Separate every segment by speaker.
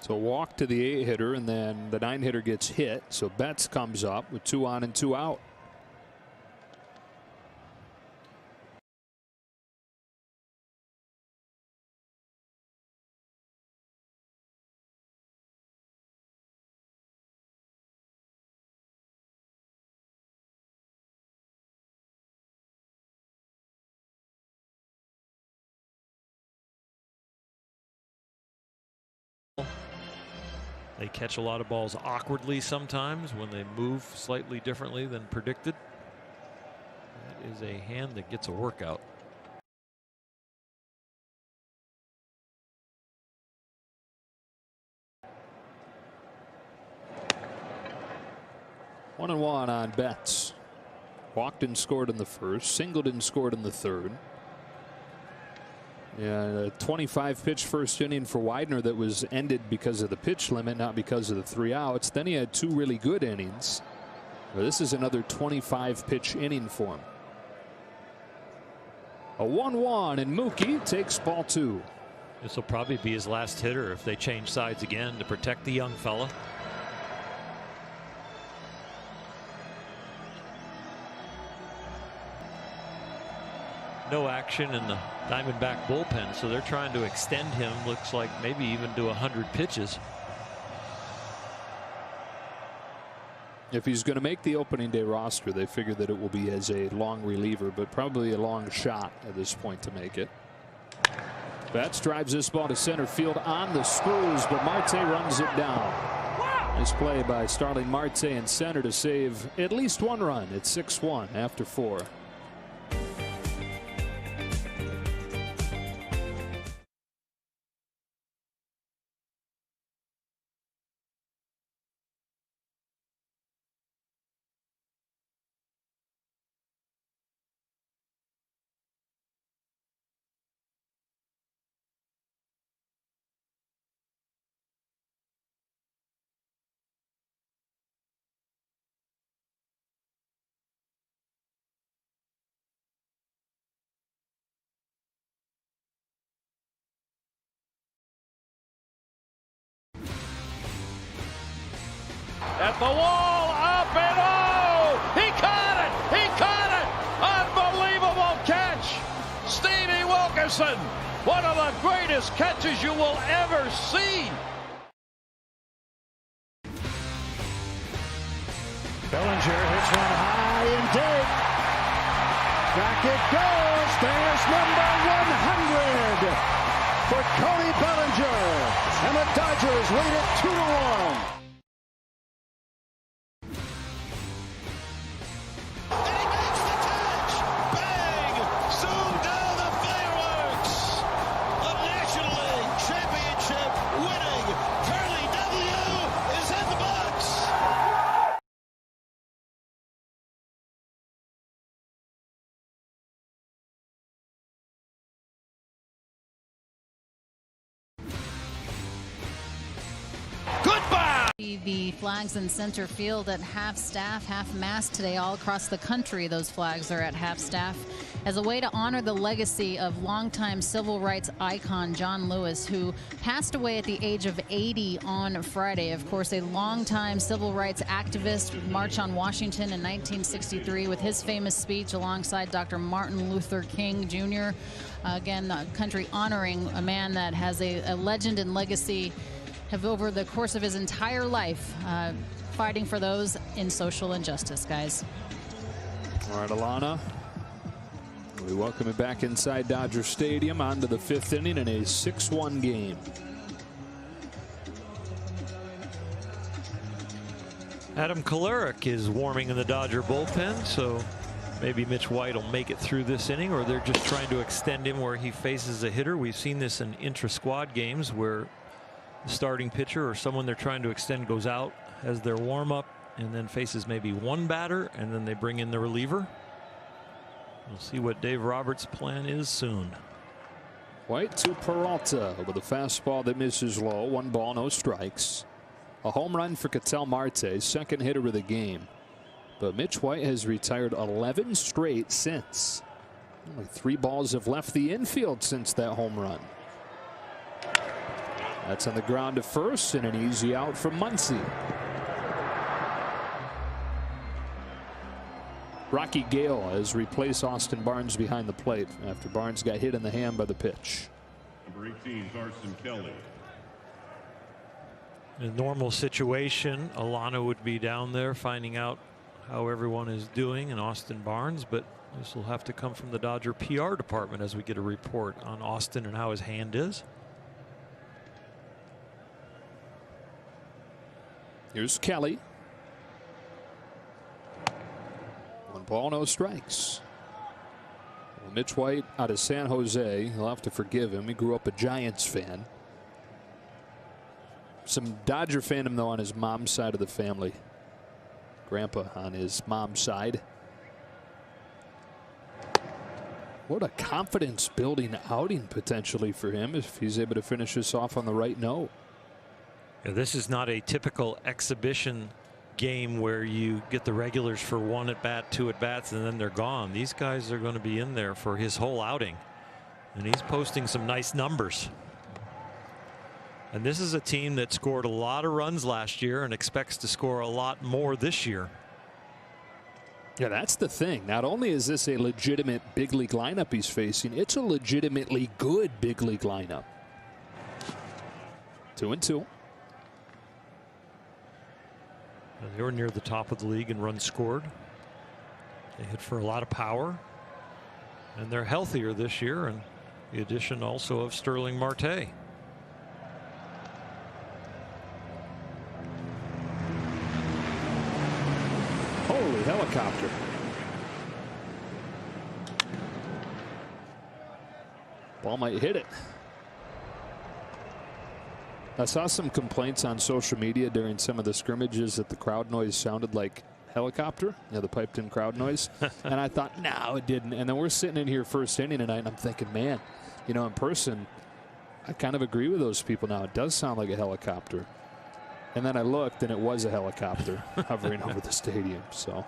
Speaker 1: So walk to the 8-hitter, and then the 9-hitter gets hit. So Betts comes up with 2 on and 2 out.
Speaker 2: They catch a lot of balls awkwardly sometimes when they move slightly differently than predicted. That is a hand that gets a workout.
Speaker 1: One and one on Betts. Walked and scored in the first, singled and scored in the third. Yeah, a 25-pitch first inning for Widener that was ended because of the pitch limit, not because of the 3 outs. Then he had 2 really good innings. Well, this is another 25-pitch inning for him. A 1-1, and Mookie takes ball 2.
Speaker 2: This will probably be his last hitter if they change sides again to protect the young fella. No action in the Diamondback bullpen, so they're trying to extend him. Looks like maybe even to 100 pitches.
Speaker 1: If he's going to make the opening day roster, they figure that it will be as a long reliever, but probably a long shot at this point to make it. Betts drives this ball to center field on the screws, but Marte runs it down. Nice play by Starling Marte in center to save at least 1 run. It's 6-1 after 4.
Speaker 3: At the wall, up and oh! He caught it! He caught it! Unbelievable catch! Stevie Wilkerson, one of the greatest catches you will ever see.
Speaker 4: Bellinger hits one high and deep. Back it goes. There's number 100 for Cody Bellinger, and the Dodgers lead it 2-1.
Speaker 5: The flags in center field at half staff, half mast today all across the country. Those flags are at half staff as a way to honor the legacy of longtime civil rights icon John Lewis, who passed away at the age of 80 on Friday. Of course, a longtime civil rights activist, would march on Washington in 1963 with his famous speech alongside Dr. Martin Luther King Jr. Again, the country honoring a man that has a legend and legacy have over the course of his entire life fighting for those in social injustice, guys.
Speaker 1: All right, Alana, we welcome it back inside Dodger Stadium onto the 5th inning in a 6-1 game.
Speaker 2: Adam Kolarek is warming in the Dodger bullpen, so maybe Mitch White will make it through this inning, or they're just trying to extend him where he faces a hitter. We've seen this in intra-squad games where the starting pitcher or someone they're trying to extend goes out as their warm-up and then faces maybe one batter, and then they bring in the reliever. We'll see what Dave Roberts' plan is soon.
Speaker 1: White to Peralta with a fastball that misses low. 1 ball, no strikes. A home run for Ketel Marte, second hitter of the game. But Mitch White has retired 11 straight since. Only 3 balls have left the infield since that home run. That's on the ground to first, and an easy out for Muncy. Rocky Gale has replaced Austin Barnes behind the plate after Barnes got hit in the hand by the pitch.
Speaker 6: Number 18, Carson Kelly.
Speaker 2: In a normal situation, Alana would be down there finding out how everyone is doing in Austin Barnes, but this will have to come from the Dodger PR department as we get a report on Austin and how his hand is.
Speaker 1: Here's Kelly. 1 ball, no strikes. Well, Mitch White out of San Jose. He'll have to forgive him. He grew up a Giants fan. Some Dodger fandom, though, on his mom's side of the family. Grandpa on his mom's side. What a confidence building outing potentially for him if he's able to finish this off on the right note.
Speaker 2: Yeah, this is not a typical exhibition game where you get the regulars for 1 at bat, 2 at bats, and then they're gone. These guys are going to be in there for his whole outing, and he's posting some nice numbers. And this is a team that scored a lot of runs last year and expects to score a lot more this year.
Speaker 1: Yeah, that's the thing. Not only is this a legitimate big league lineup he's facing, it's a legitimately good big league lineup. 2-2.
Speaker 2: They were near the top of the league in runs scored. They hit for a lot of power, and they're healthier this year, and the addition also of Sterling Marte.
Speaker 1: Holy helicopter. Ball might hit it. I saw some complaints on social media during some of the scrimmages that the crowd noise sounded like helicopter, you know, the piped in crowd noise. And I thought, no, it didn't. And then we're sitting in here first inning tonight, and I'm thinking, man, you know, in person, I kind of agree with those people now. It does sound like a helicopter. And then I looked, and it was a helicopter hovering over the stadium. So,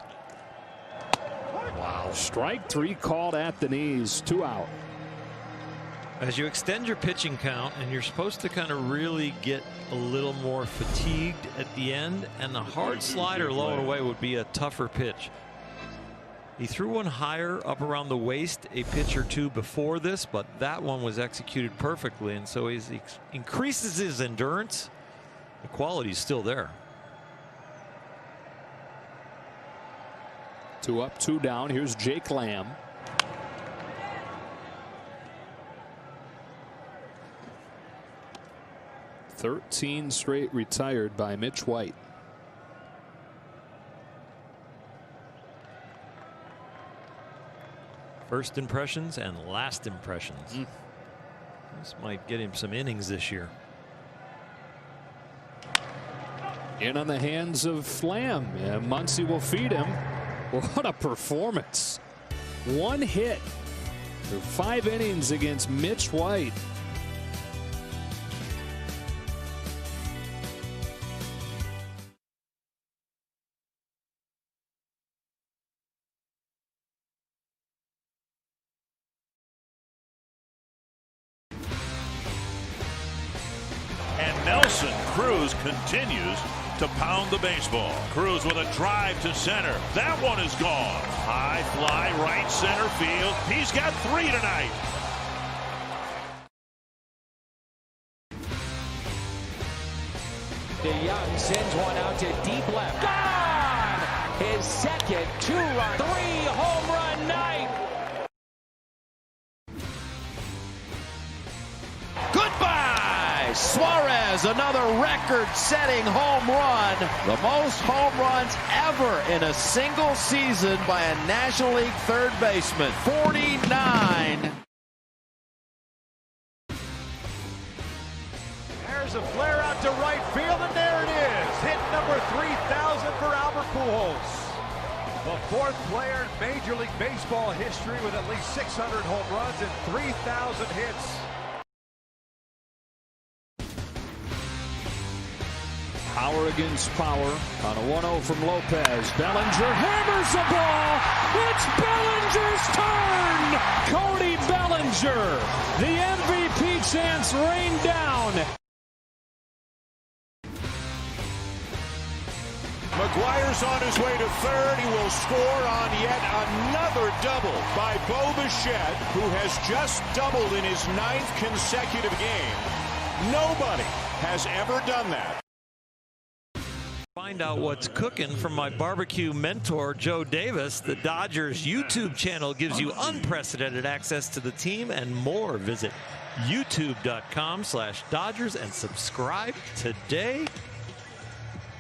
Speaker 1: wow. Strike 3 called at the knees, 2 out.
Speaker 2: As you extend your pitching count, and you're supposed to kind of really get a little more fatigued at the end, and the hard slider low and away would be a tougher pitch. He threw one higher up around the waist a pitch or two before this, but that one was executed perfectly, and so he increases his endurance. The quality is still there.
Speaker 1: 2 up, 2 down. Here's Jake Lamb. "13 straight retired by Mitch White."
Speaker 2: First impressions and last impressions. This might get him some innings this year.
Speaker 1: In on the hands of Lamb, and Muncy will feed him. What a performance. 1 hit through 5 innings against Mitch White.
Speaker 3: And Nelson Cruz continues to pound the baseball. Cruz with a drive to center. That one is gone. High fly right center field. He's got 3 tonight.
Speaker 7: DeYoung sends one out to deep left. Gone! His second 2-run, 3-home run night.
Speaker 8: Goodbye! Suarez, another record-setting home run. The most home runs ever in a single season by a National League third baseman. 49.
Speaker 9: There's a flare out to right field, and there it is. Hit number 3,000 for Albert Pujols. The 4th player in Major League Baseball history with at least 600 home runs and 3,000 hits.
Speaker 1: Power against power on a 1-0 from Lopez. Bellinger hammers the ball. It's Bellinger's turn. Cody Bellinger. The MVP chance rained down.
Speaker 10: McGuire's on his way to third. He will score on yet another double by Bo Bichette, who has just doubled in his 9th consecutive game. Nobody has ever done that.
Speaker 2: Find out what's cooking from my barbecue mentor, Joe Davis. The Dodgers YouTube channel gives you unprecedented access to the team and more. Visit youtube.com/Dodgers and subscribe today.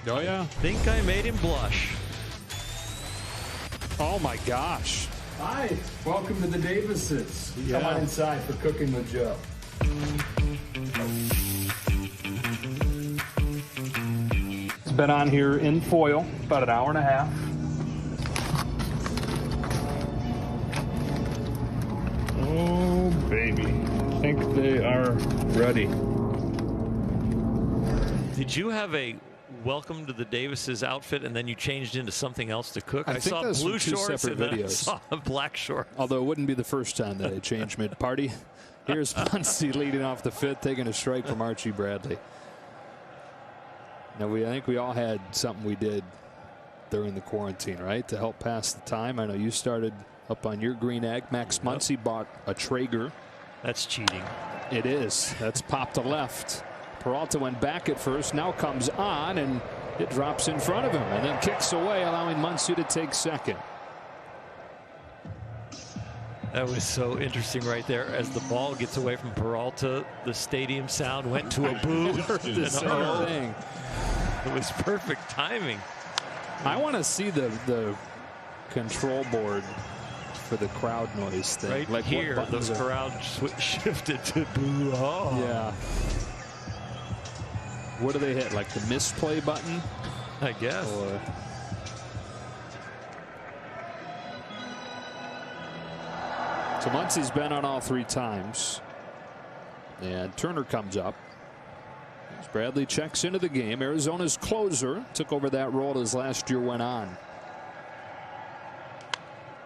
Speaker 1: Oh, yeah.
Speaker 2: Think I made him blush.
Speaker 1: Oh, my gosh.
Speaker 11: Hi, welcome to the Davises. Come on inside for Cooking with Joe. It's been on here in foil about an hour and a half. Oh, baby. I think they are ready.
Speaker 2: Did you have a welcome to the Davises outfit and then you changed into something else to cook?
Speaker 1: I
Speaker 2: saw
Speaker 1: think
Speaker 2: blue
Speaker 1: two
Speaker 2: shorts
Speaker 1: separate
Speaker 2: and then I
Speaker 1: videos.
Speaker 2: saw black shorts.
Speaker 1: Although it wouldn't be the first time that I changed mid-party. Here's Muncy leading off the 5th, taking a strike from Archie Bradley. Now, I think we all had something we did during the quarantine, right, to help pass the time. I know you started up on your green egg. Max Muncy bought a Traeger.
Speaker 2: That's cheating.
Speaker 1: It is. That's popped to left. Peralta went back at first, now comes on, and it drops in front of him and then kicks away, allowing Muncy to take second.
Speaker 2: That was so interesting right there. As the ball gets away from Peralta, the stadium sound went to a boo.
Speaker 1: The same thing.
Speaker 2: It was perfect timing.
Speaker 1: I want to see the control board for the crowd noise thing.
Speaker 2: Right
Speaker 1: like
Speaker 2: here, the crowd shifted to boo. Oh.
Speaker 1: Yeah. What do they hit? Like the misplay button?
Speaker 2: I guess.
Speaker 1: Or... So Muncy's been on all 3 times. And Turner comes up. As Bradley checks into the game. Arizona's closer took over that role as last year went on.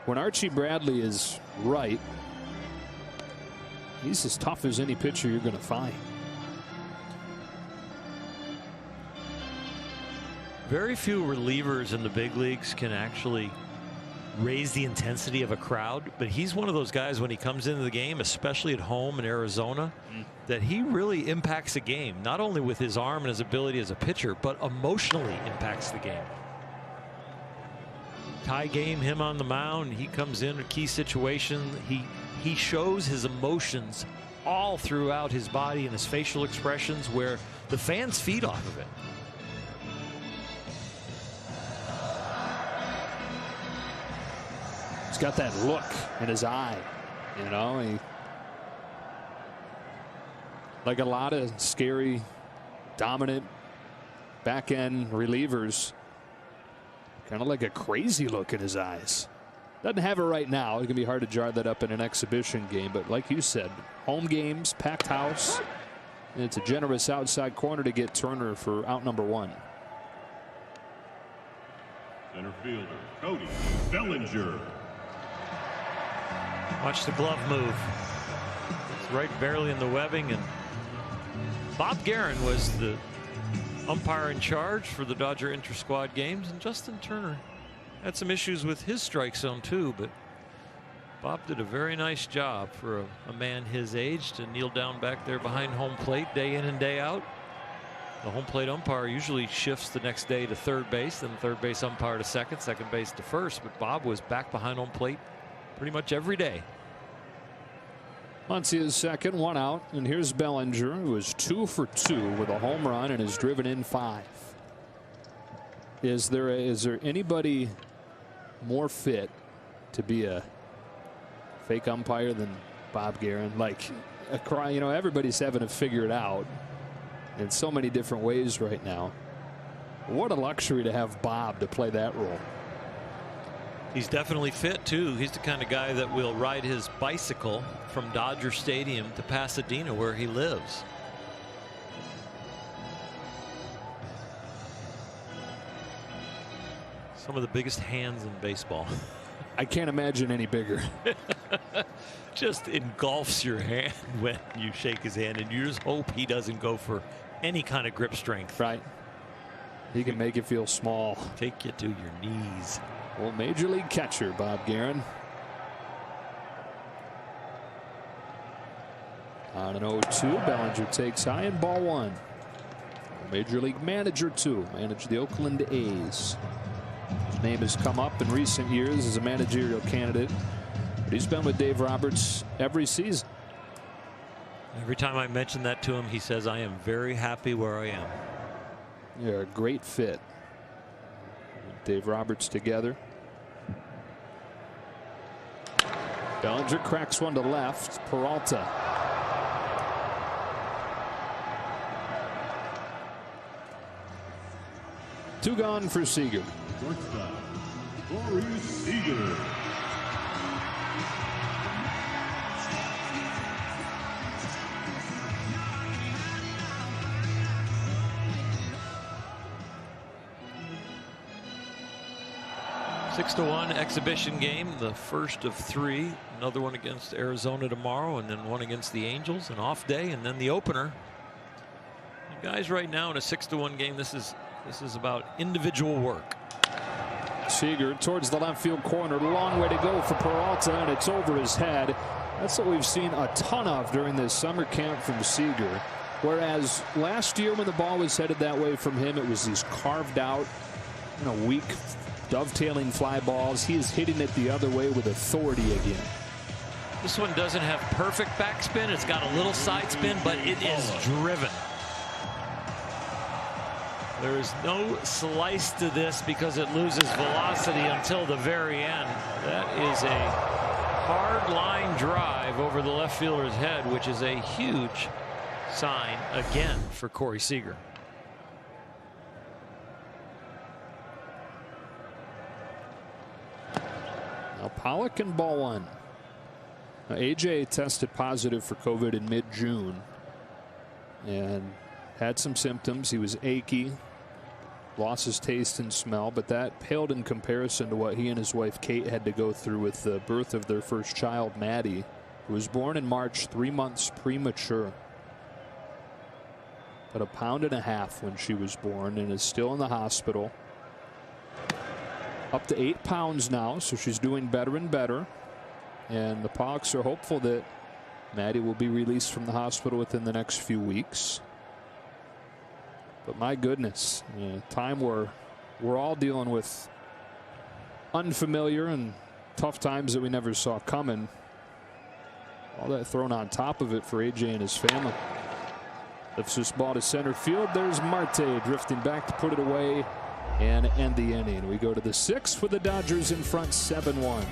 Speaker 1: When Archie Bradley is right, he's as tough as any pitcher you're going to find.
Speaker 2: Very few relievers in the big leagues can actually raise the intensity of a crowd, but he's one of those guys when he comes into the game, especially at home in Arizona, that he really impacts the game, not only with his arm and his ability as a pitcher, but emotionally impacts the game. Tie game, him on the mound, he comes in a key situation. He shows his emotions all throughout his body and his facial expressions where the fans feed off of it.
Speaker 1: He's got that look in his eye, you know. Like a lot of scary, dominant back-end relievers, kind of like a crazy look in his eyes. Doesn't have it right now. It can be hard to jar that up in an exhibition game, but like you said, home games, packed house, and it's a generous outside corner to get Turner for out number 1.
Speaker 6: Center fielder Cody Bellinger.
Speaker 2: Watch the glove move. It's right barely in the webbing, and Bob Guerin was the umpire in charge for the Dodger inter-squad games, and Justin Turner had some issues with his strike zone too, but Bob did a very nice job for a man his age to kneel down back there behind home plate day in and day out. The home plate umpire usually shifts the next day to third base, then third base umpire to second base to first, but Bob was back behind home plate pretty much every day.
Speaker 1: Muncy is second, 1 out, and here's Bellinger, who is 2 for 2 with a home run and has driven in 5. Is there anybody more fit to be a fake umpire than Bob Guerin? Like, you know, everybody's having to figure it out in so many different ways right now. What a luxury to have Bob to play that role.
Speaker 2: He's definitely fit too. He's the kind of guy that will ride his bicycle from Dodger Stadium to Pasadena where he lives. Some of the biggest hands in baseball.
Speaker 1: I can't imagine any bigger.
Speaker 2: Just engulfs your hand when you shake his hand, and you just hope he doesn't go for any kind of grip strength.
Speaker 1: Right. He can make you feel small.
Speaker 2: Take you to your knees.
Speaker 1: Well, Major League catcher Bob Guerin. On an 0-2, Bellinger takes high and ball one. Major League manager too, managed the Oakland A's. His name has come up in recent years as a managerial candidate, but he's been with Dave Roberts every season.
Speaker 2: Every time I mention that to him, he says, I am very happy where I am.
Speaker 1: You're a great fit. Dave Roberts together. Bellinger cracks one to left. Peralta. Two gone for Seager.
Speaker 6: Shortstop, Corey Seager.
Speaker 2: Six to 1 exhibition game, the first of three. Another one against Arizona tomorrow, and then one against the Angels, an off day, and then the opener. You guys, right now in a 6-1 game, this is about individual work.
Speaker 1: Seager towards the left field corner. Long way to go for Peralta, and it's over his head. That's what we've seen a ton of during this summer camp from Seager. Whereas last year when the ball was headed that way from him, it was these carved out, weak dovetailing fly balls. He is hitting it the other way with authority again.
Speaker 2: This one doesn't have perfect backspin. It's got a little side spin, but it is driven. There is no slice to this because it loses velocity until the very end. That is a hard line drive over the left fielder's head, which is a huge sign again for Corey Seager.
Speaker 1: Now Pollock and ball one. Now, AJ tested positive for COVID in mid-June and had some symptoms. He was achy, lost his taste and smell, but that paled in comparison to what he and his wife Kate had to go through with the birth of their first child, Maddie, who was born in March, 3 months premature. But 1.5 pounds when she was born and is still in the hospital. Up to 8 pounds now, so she's doing better and better. And the Pollocks are hopeful that Maddie will be released from the hospital within the next few weeks. But my goodness, time where we're all dealing with unfamiliar and tough times that we never saw coming. All that thrown on top of it for AJ and his family. Lifts this ball to center field. There's Marte drifting back to put it away and end the inning. We go to the 6th with the Dodgers in front 7-1.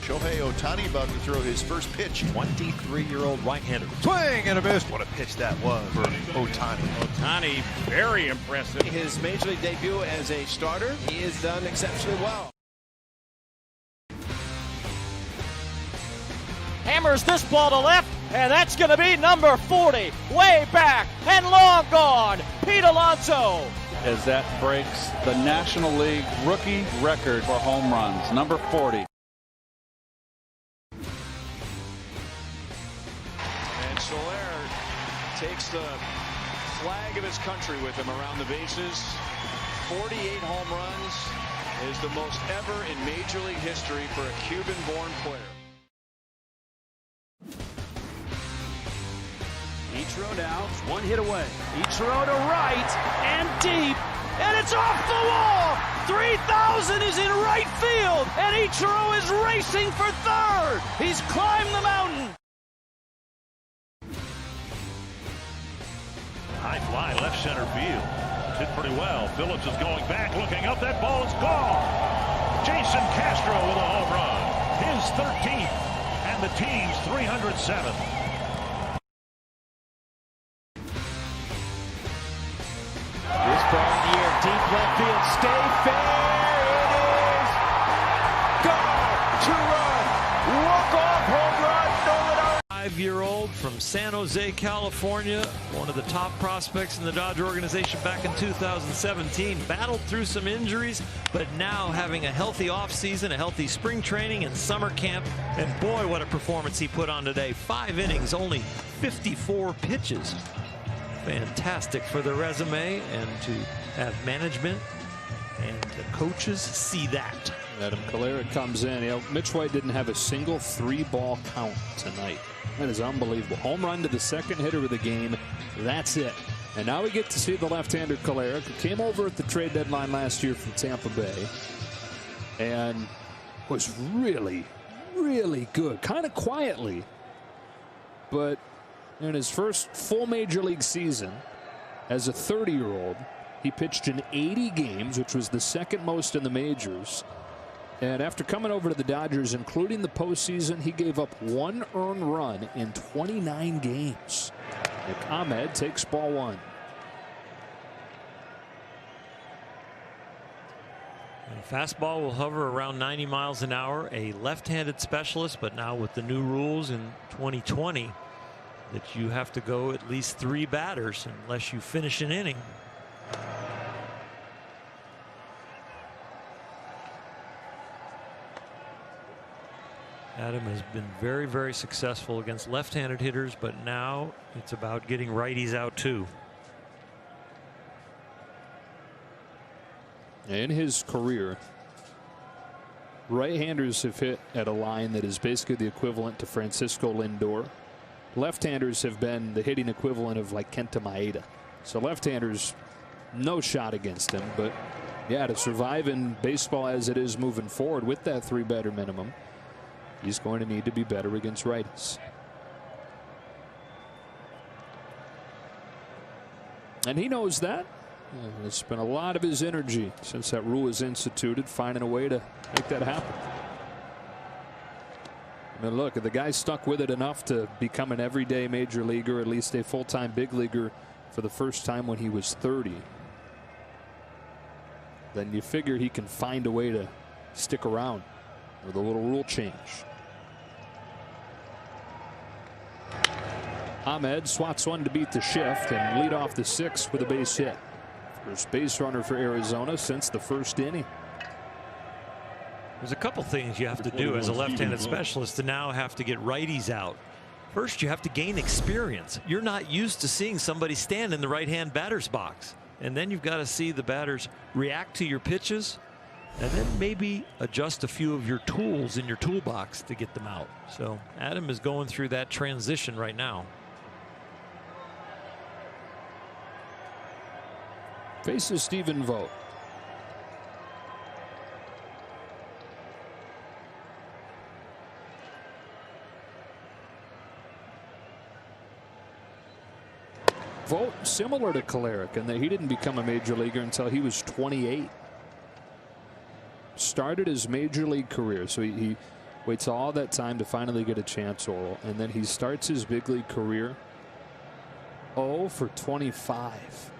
Speaker 12: Shohei Ohtani about to throw his first pitch.
Speaker 2: 23-year-old right-hander.
Speaker 9: Swing and a miss. What a pitch that was for Ohtani.
Speaker 3: Ohtani, very impressive.
Speaker 8: His major league debut as a starter, he has done exceptionally well.
Speaker 7: Hammers this ball to left, and that's going to be number 40. Way back and long gone. Pete Alonso.
Speaker 13: As that breaks the National League rookie record for home runs, number 40.
Speaker 3: Soler takes the flag of his country with him around the bases. 48 home runs is the most ever in Major League history for a Cuban-born player.
Speaker 7: Ichiro now, one hit away. Ichiro to right and deep, and it's off the wall. 3,000 is in right field, and Ichiro is racing for third. He's climbed the mountain.
Speaker 10: High fly, left center field. Hit pretty well. Phillips is going back, looking up. That ball is gone. Jason Castro with a home run. His 13th and the team's 307th.
Speaker 7: This ball in the air, deep left field. Stay fair. It is gone. 2-run. Walk-off home run.
Speaker 2: 5-year-old from San Jose, California. One of the top prospects in the Dodger organization back in 2017. Battled through some injuries, but now having a healthy offseason, a healthy spring training and summer camp. And boy, what a performance he put on today. 5 innings, only 54 pitches. Fantastic for the resume, and to have management and the coaches see that.
Speaker 1: Adam Kolarek comes in. You know, Mitch White didn't have a single 3-ball count tonight. That is unbelievable. Home run to the second hitter of the game. That's it. And now we get to see the left-hander Kolarek, who came over at the trade deadline last year from Tampa Bay and was really, really good. Kind of quietly. But in his first full major league season as a 30-year-old, he pitched in 80 games, which was the second most in the majors. And after coming over to the Dodgers, including the postseason, he gave up 1 earned run in 29 games. Nick Ahmed takes ball 1.
Speaker 2: And fastball will hover around 90 miles an hour. A left-handed specialist, but now with the new rules in 2020 that you have to go at least 3 batters unless you finish an inning. Adam has been very, very successful against left-handed hitters, but now it's about getting righties out too.
Speaker 1: In his career, right-handers have hit at a line that is basically the equivalent to Francisco Lindor. Left-handers have been the hitting equivalent of like Kenta Maeda. So left-handers, no shot against him. But yeah, to survive in baseball as it is moving forward with that 3-batter minimum, he's going to need to be better against righties. And he knows that. It's spent a lot of his energy since that rule was instituted, finding a way to make that happen. I mean, look, the guy stuck with it enough to become an everyday major leaguer, at least a full-time big leaguer for the first time when he was 30. Then you figure he can find a way to stick around with a little rule change. Ahmed swats one to beat the shift and lead off the 6th with a base hit. First base runner for Arizona since the first inning.
Speaker 2: There's a couple things you have to do as a left-handed specialist to now have to get righties out. First, you have to gain experience. You're not used to seeing somebody stand in the right-hand batter's box. And then you've got to see the batters react to your pitches, and then maybe adjust a few of your tools in your toolbox to get them out. So Adam is going through that transition right now.
Speaker 1: Faces Stephen Vogt. Vogt similar to Kolarek in that he didn't become a major leaguer until he was 28. Started his major league career, so he waits all that time to finally get a chance, Oral, and then he starts his big league career 0 for 25.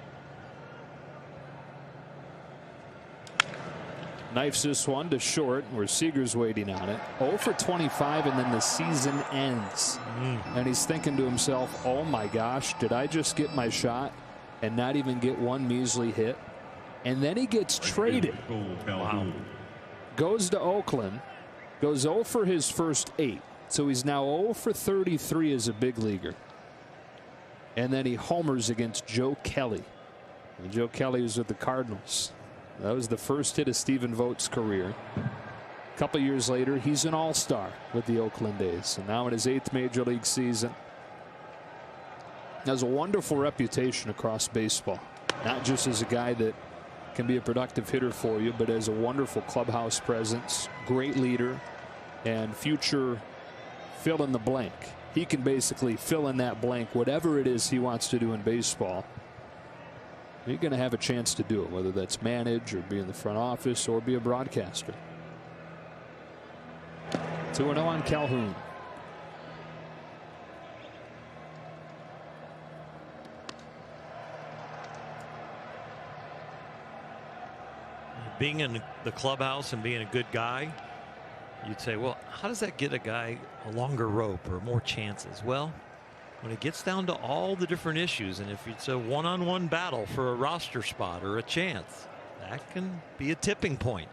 Speaker 1: Knifes this one to short where Seager's waiting on it. 0 for 25, and then the season ends. And he's thinking to himself, oh my gosh, did I just get my shot and not even get one measly hit? And then he gets traded. Wow. Goes to Oakland, goes 0 for his first 8. So he's now 0 for 33 as a big leaguer. And then he homers against Joe Kelly. And Joe Kelly was with the Cardinals. That was the first hit of Stephen Vogt's career. A couple years later, he's an all-star with the Oakland A's. And now in his 8th major league season, has a wonderful reputation across baseball. Not just as a guy that can be a productive hitter for you, but as a wonderful clubhouse presence, great leader, and future fill in the blank. He can basically fill in that blank, whatever it is he wants to do in baseball. You're going to have a chance to do it, whether that's manage or be in the front office or be a broadcaster. 2-0 on Calhoun.
Speaker 2: Being in the clubhouse and being a good guy, you'd say, well, how does that get a guy a longer rope or more chances? Well, when it gets down to all the different issues, and if it's a one-on-one battle for a roster spot or a chance, that can be a tipping point.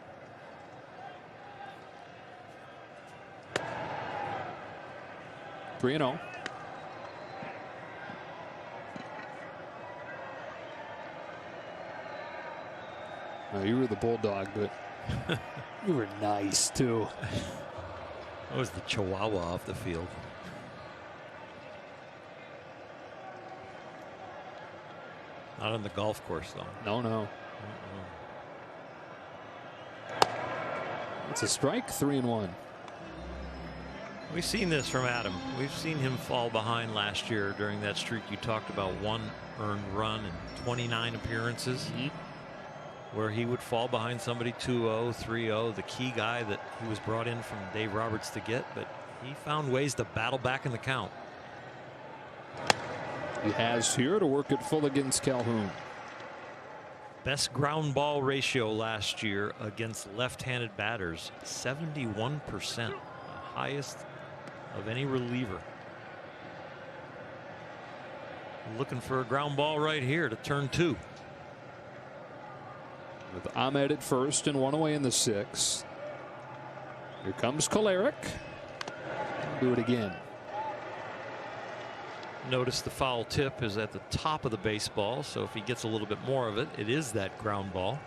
Speaker 1: (3-0). No, you were the bulldog, but you were nice too.
Speaker 2: That was the Chihuahua off the field. Not on the golf course, though.
Speaker 1: No, no. It's a strike. 3-1.
Speaker 2: We've seen this from Adam. We've seen him fall behind last year during that streak you talked about, 1 earned run and 29 appearances, where he would fall behind somebody 2-0, 3-0, the key guy that he was brought in from Dave Roberts to get, but he found ways to battle back in the count.
Speaker 1: He has here to work at full against Calhoun.
Speaker 2: Best ground ball ratio last year against left-handed batters, 71%, the highest of any reliever. Looking for a ground ball right here to turn 2.
Speaker 1: With Ahmed at first and 1 away in the 6th. Here comes Kolarek. Do it again.
Speaker 2: Notice the foul tip is at the top of the baseball, so if he gets a little bit more of it, it is that ground ball.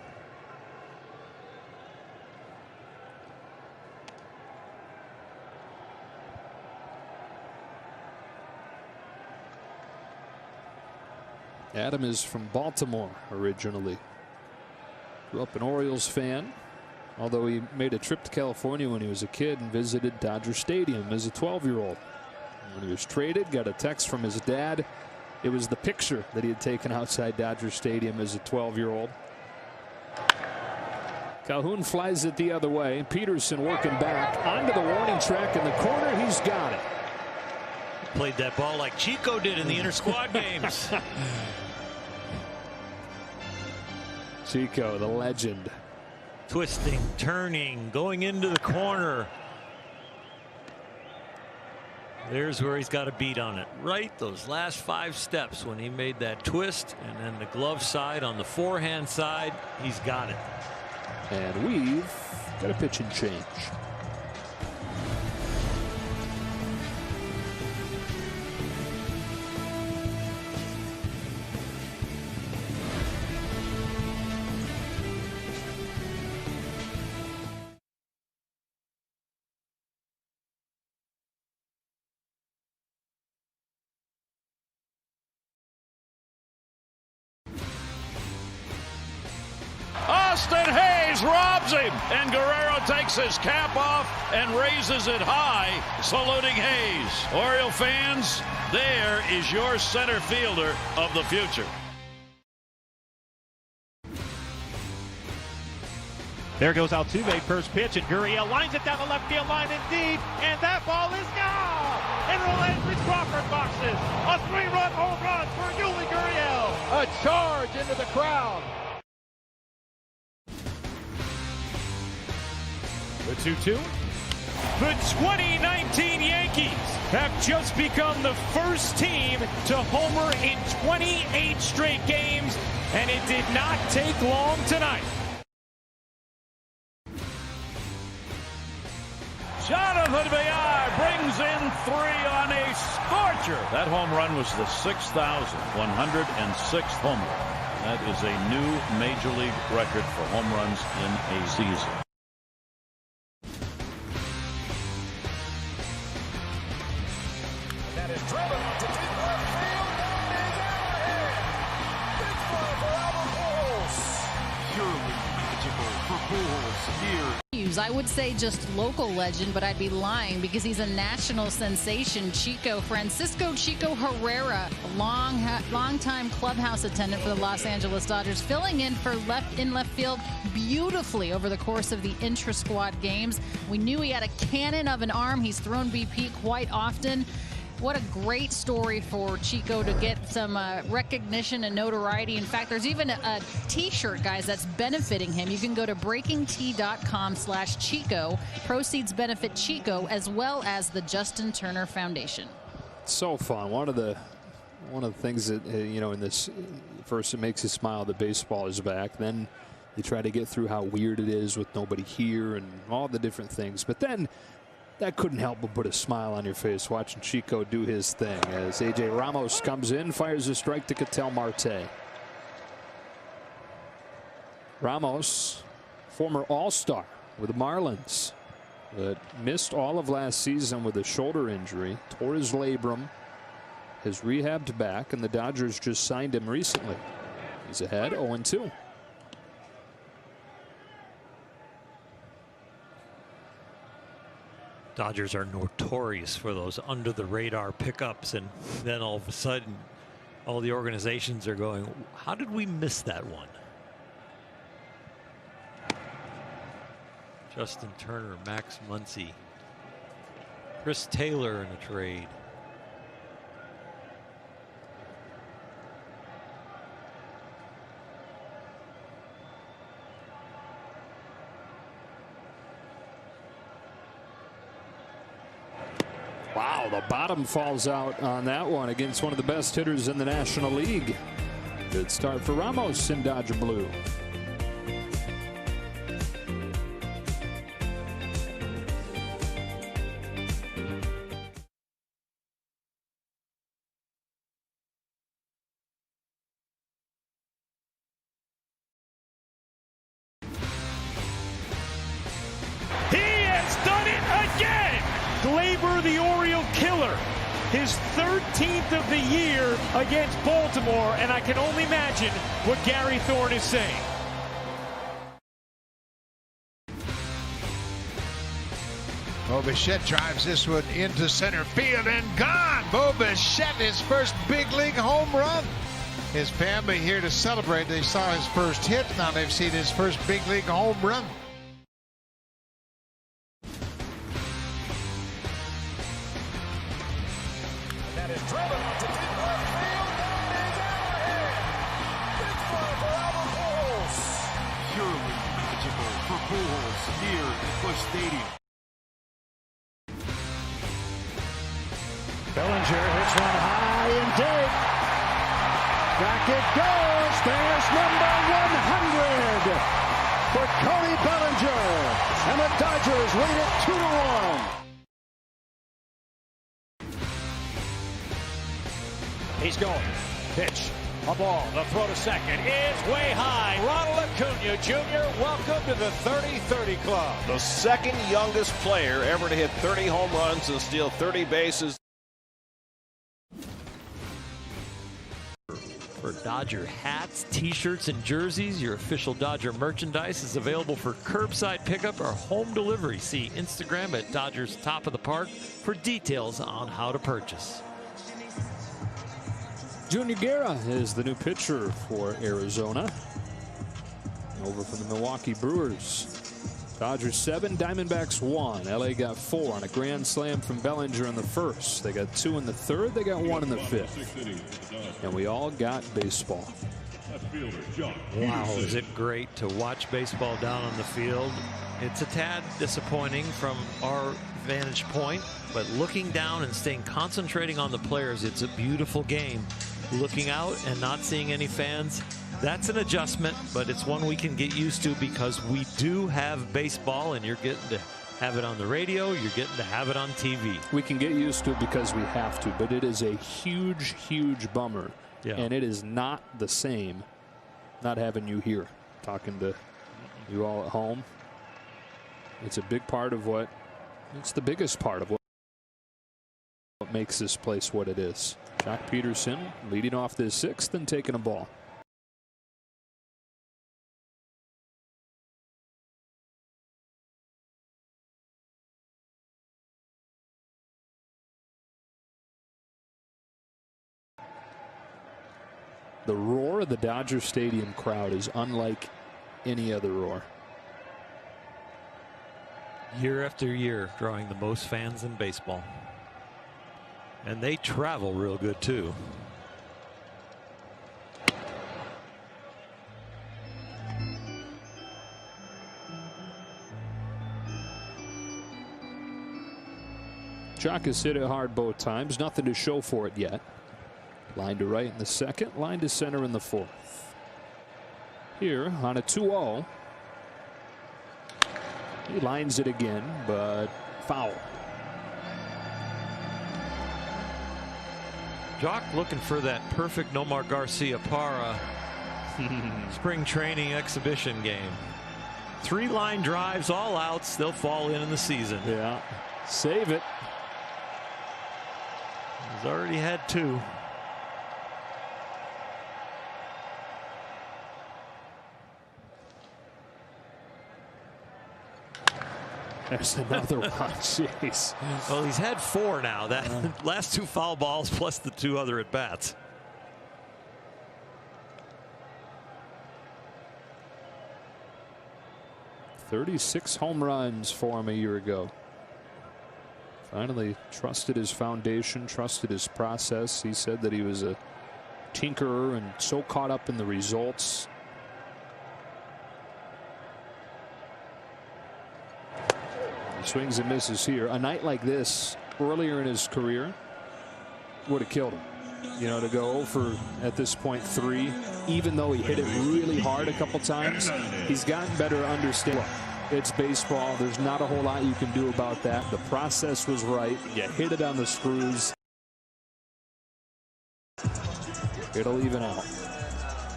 Speaker 1: Adam is from Baltimore originally. Grew up an Orioles fan, although he made a trip to California when he was a kid and visited Dodger Stadium as a 12-year-old. When he was traded, got a text from his dad. It was the picture that he had taken outside Dodger Stadium as a 12-year-old. Calhoun flies it the other way. Peterson working back onto the warning track in the corner. He's got it.
Speaker 2: Played that ball like Chico did in the inter-squad games.
Speaker 1: Chico, the legend.
Speaker 2: Twisting, turning, going into the corner. There's where he's got a beat on it. Right, those last 5 steps when he made that twist, and then the glove side on the forehand side, he's got it.
Speaker 1: And we've got a pitch and change.
Speaker 3: Austin Hayes robs him, and Guerrero takes his cap off and raises it high, saluting Hayes. Oriole fans, there is your center fielder of the future.
Speaker 14: There goes Altuve, first pitch, and Gurriel lines it down the left field line in deep, and that ball is gone! Into the Landry Crawford boxes. A 3-run home run for Yuli Gurriel. A charge into the crowd.
Speaker 15: The 2-2. The 2019 Yankees have just become the first team to homer in 28 straight games, and it did not take long tonight.
Speaker 3: Jonathan Villar brings in 3 on a scorcher. That home run was the 6,106th home run. That is a new major league record for home runs in a season.
Speaker 16: That is driven up to deep left field. That is out ahead. Big fly for Albert Pujols. Purely magical for Pujols here.
Speaker 5: I would say just local legend, but I'd be lying because he's a national sensation. Francisco Chico Herrera, a long-time clubhouse attendant for the Los Angeles Dodgers, filling in for left field beautifully over the course of the intra-squad games. We knew he had a cannon of an arm. He's thrown BP quite often. What a great story for Chico to get some recognition and notoriety. In fact, there's even a t-shirt, guys, that's benefiting him. You can go to breakingt.com/Chico. Proceeds benefit Chico as well as the Justin Turner Foundation.
Speaker 1: It's so fun. One of the things that in this, first it makes you smile that baseball is back. Then you try to get through how weird it is with nobody here and all the different things. But then that couldn't help but put a smile on your face watching Chico do his thing as A.J. Ramos comes in, fires a strike to Ketel Marte. Ramos, former All-Star with the Marlins, but missed all of last season with a shoulder injury, tore his labrum, has rehabbed back, and the Dodgers just signed him recently. He's ahead 0-2.
Speaker 2: Dodgers are notorious for those under the radar pickups, and then all of a sudden all the organizations are going, how did we miss that one? Justin Turner, Max Muncy, Chris Taylor in a trade.
Speaker 1: Wow, the bottom falls out on that one against one of the best hitters in the National League. Good start for Ramos in Dodger blue.
Speaker 15: Glaber, the Oriole killer, his 13th of the year against Baltimore, and I can only imagine what Gary Thorne is saying.
Speaker 17: Bo Bichette drives this one into center field and gone. Bo Bichette, his first big league home run. His family here to celebrate. They saw his first hit. Now they've seen his first big league home run.
Speaker 16: Is driven up to deep left field. That is out ahead. Pittsburgh for Albert Pujols.
Speaker 6: Purely magical for Pujols here at Busch Stadium.
Speaker 4: Bellinger hits one high and deep. Back it goes. There's number 100 for Cody Bellinger. And the Dodgers lead it 2-1.
Speaker 14: He's going. Pitch. A ball. The throw to second is way high. Ronald Acuna Jr., welcome to the 30-30 club.
Speaker 8: The second youngest player ever to hit 30 home runs and steal 30 bases.
Speaker 2: For Dodger hats, t-shirts, and jerseys, your official Dodger merchandise is available for curbside pickup or home delivery. See Instagram at Dodgers Top of the Park for details on how to purchase.
Speaker 1: Junior Guerra is the new pitcher for Arizona. Over from the Milwaukee Brewers. Dodgers 7, Diamondbacks 1. LA got 4 on a grand slam from Bellinger in the first. They got 2 in the third. They got 1 in the fifth. And we all got baseball.
Speaker 2: Wow, is it great to watch baseball down on the field. It's a tad disappointing from our vantage point, but looking down and staying concentrating on the players, it's a beautiful game. Looking out and not seeing any fans, that's an adjustment, but it's one we can get used to because we do have baseball, and you're getting to have it on the radio, you're getting to have it on TV.
Speaker 1: We can get used to it because we have to, but it is a huge, huge bummer.
Speaker 2: Yeah.
Speaker 1: And it is not the same not having you here, talking to you all at home. It's a big part of what, it's the biggest part of what makes this place what it is. Jock Peterson leading off this sixth and taking a ball. The roar of the Dodger Stadium crowd is unlike any other roar.
Speaker 2: Year after year, drawing the most fans in baseball. And they travel real good, too.
Speaker 1: Jock has hit it hard both times. Nothing to show for it yet. Line to right in the second, line to center in the fourth. Here on a 2-0. He lines it again, but foul.
Speaker 2: Jock looking for that perfect Nomar Garcia Parra spring training exhibition game. 3 line drives, all outs. They'll fall in the season.
Speaker 1: Yeah. Save it.
Speaker 2: He's already had 2.
Speaker 1: There's another one. Jeez.
Speaker 2: Well, he's had 4 now. That last 2 foul balls plus the 2 other at bats.
Speaker 1: "36 home runs for him a year ago. Finally trusted his foundation, trusted his process. He said that he was a tinkerer and so caught up in the results. He swings and misses here. A night like this earlier in his career would have killed him. You know, to go for, at this point, 3, even though he hit it really hard a couple times, he's gotten better to understand. It's baseball. There's not a whole lot you can do about that. The process was right. You hit it on the screws. It'll even out.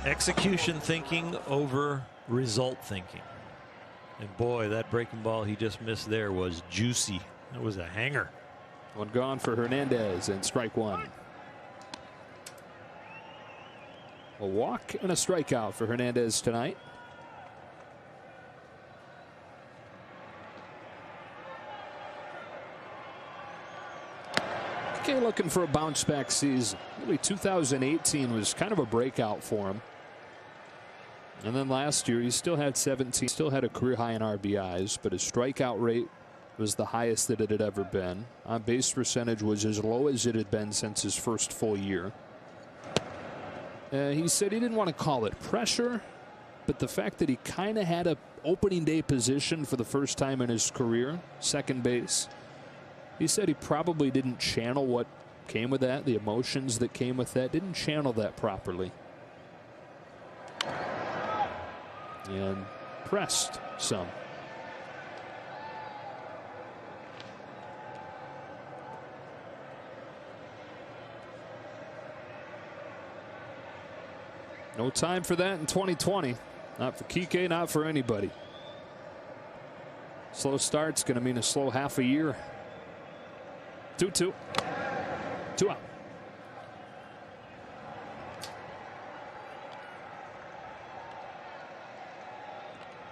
Speaker 2: Execution thinking over result thinking. And boy, that breaking ball he just missed there was juicy. That was a hanger.
Speaker 1: One gone for Hernandez, and strike 1. A walk and a strikeout for Hernandez tonight. Okay, looking for a bounce back season. Really, 2018 was kind of a breakout for him. And then last year he still had 17, still had a career high in RBIs, but his strikeout rate was the highest that it had ever been. On base percentage was as low as it had been since his first full year. He said he didn't want to call it pressure, but the fact that he kind of had a opening day position for the first time in his career, second base. He said he probably didn't channel what came with that, the emotions that came with that, didn't channel that properly. And pressed some. No time for that in 2020. Not for Kike, not for anybody. Slow start's going to mean a slow half a year. 2-2. 2 out.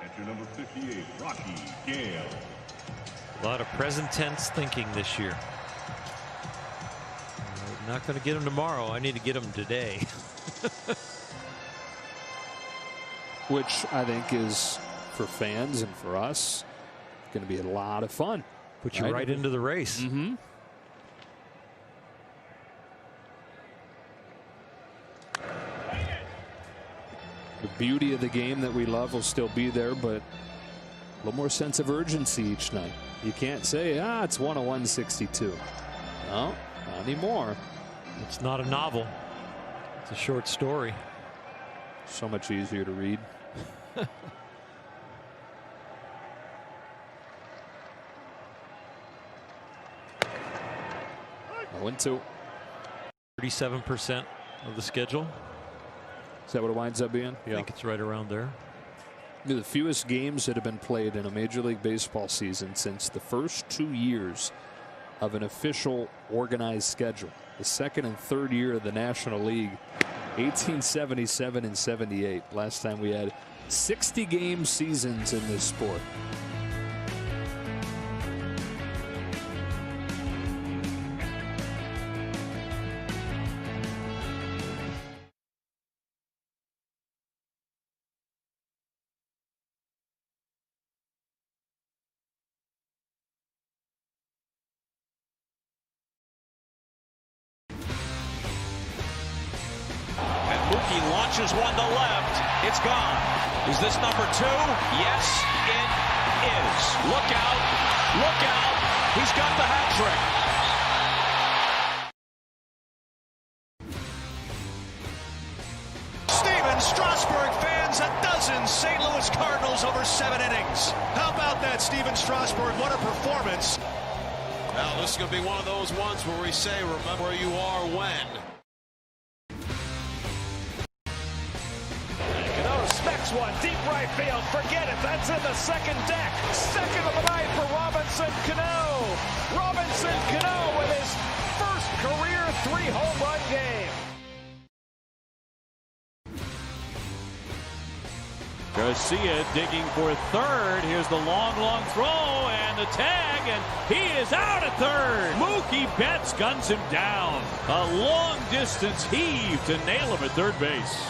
Speaker 6: Enter number 58, Rocky Gale.
Speaker 2: A lot of present tense thinking this year. I'm not going to get him tomorrow. I need to get him today.
Speaker 1: Which I think is, for fans and for us, going to be a lot of fun.
Speaker 2: Put you right into the race.
Speaker 1: Mm-hmm. The beauty of the game that we love will still be there, but a little more sense of urgency each night. You can't say, it's 101-62. No, not anymore.
Speaker 2: It's not a novel. It's a short story.
Speaker 1: So much easier to read. 1-2.
Speaker 2: 37% of the schedule.
Speaker 1: Is that what it winds up being?
Speaker 2: I think it's right around there.
Speaker 1: The fewest games that have been played in a Major League Baseball season since the first 2 years of an official organized schedule. The second and third year of the National League, 1877 and 78. Last time we had 60 game seasons in this sport.
Speaker 8: Launches one to left. It's gone. Is this number 2? Yes, it is. Look out. Look out. He's got the hat trick.
Speaker 18: 2,000 St. Louis Cardinals over 7 innings. How about that, Steven Strasburg? What a performance.
Speaker 10: Now, this is going to be one of those ones where we say, remember where you are when.
Speaker 14: Smacks one, deep right field. Forget it. That's in the second deck. Second of the night for Robinson Cano. Robinson Cano with his first career 3-home run game.
Speaker 7: Garcia digging for third. Here's the long throw and the tag, and he is out at third. Mookie Betts guns him down. A long distance heave to nail him at third base.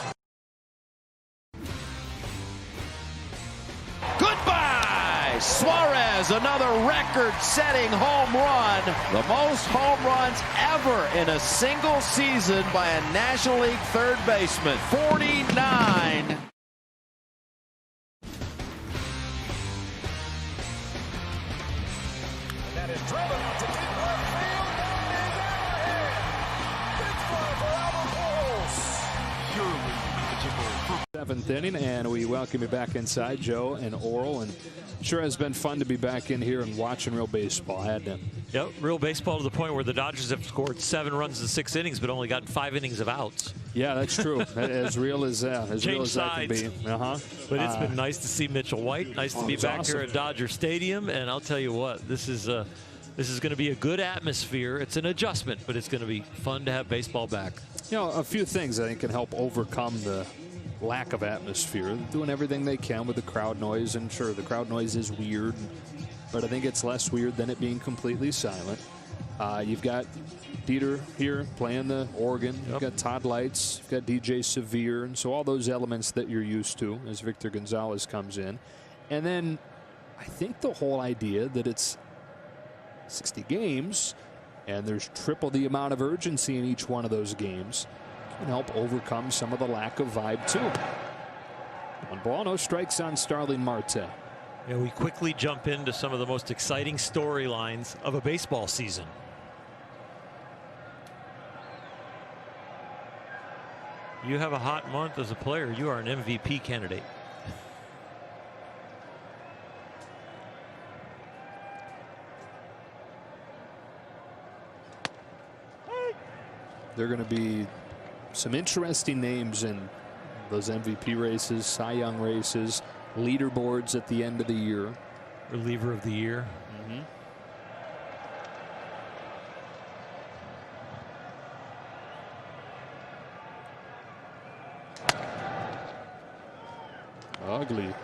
Speaker 8: Goodbye! Suarez, another record-setting home run. The most home runs ever in a single season by a National League third baseman. 49.
Speaker 16: That is driven out to deep left field. That is out ahead. Big fly for Albert Pujols.
Speaker 6: Purely magical.
Speaker 1: 7th inning, and we welcome you back inside, Joe and Oral. And sure has been fun to be back in here and watching real baseball, hadn't it?
Speaker 2: Yep, real baseball to the point where the Dodgers have scored 7 runs in 6 innings, but only gotten 5 innings of outs.
Speaker 1: Yeah, that's true. As real as that can be.
Speaker 2: But it's been nice to see Mitchell White. Nice to be back here at Dodger Stadium. And I'll tell you what, this is going to be a good atmosphere. It's an adjustment, but it's going to be fun to have baseball back.
Speaker 1: You know, a few things I think can help overcome the lack of atmosphere. They're doing everything they can with the crowd noise, and sure, the crowd noise is weird, but I think it's less weird than it being completely silent. You've got Dieter here playing the organ. You've got Todd Lights. You've got DJ Severe. And so all those elements that you're used to as Victor Gonzalez comes in. And then I think the whole idea that it's 60 games and there's triple the amount of urgency in each one of those games can help overcome some of the lack of vibe too. 1 ball, no strikes on Starling Marte.
Speaker 2: Yeah, we quickly jump into some of the most exciting storylines of a baseball season. You have a hot month as a player, you are an MVP candidate.
Speaker 1: There are going to be some interesting names in those MVP races, Cy Young races, leaderboards at the end of the year.
Speaker 2: Reliever of the year.
Speaker 1: Ugly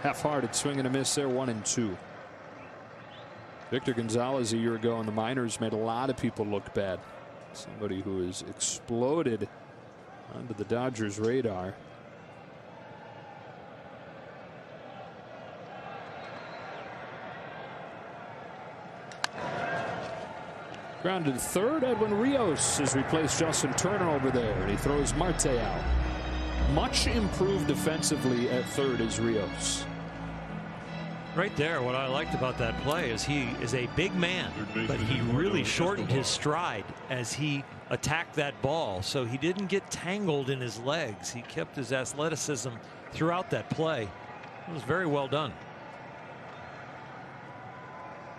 Speaker 1: half-hearted swing and a miss there, 1-2. Victor Gonzalez a year ago in the minors made a lot of people look bad. Somebody who has exploded onto the Dodgers radar. Grounded to third. Edwin Rios has replaced Justin Turner over there, and he throws Marte out. Much improved defensively at third is Rios.
Speaker 2: Right there, what I liked about that play is he is a big man, but he really shortened his stride as he attacked that ball, so he didn't get tangled in his legs. He kept his athleticism throughout that play. It was very well done.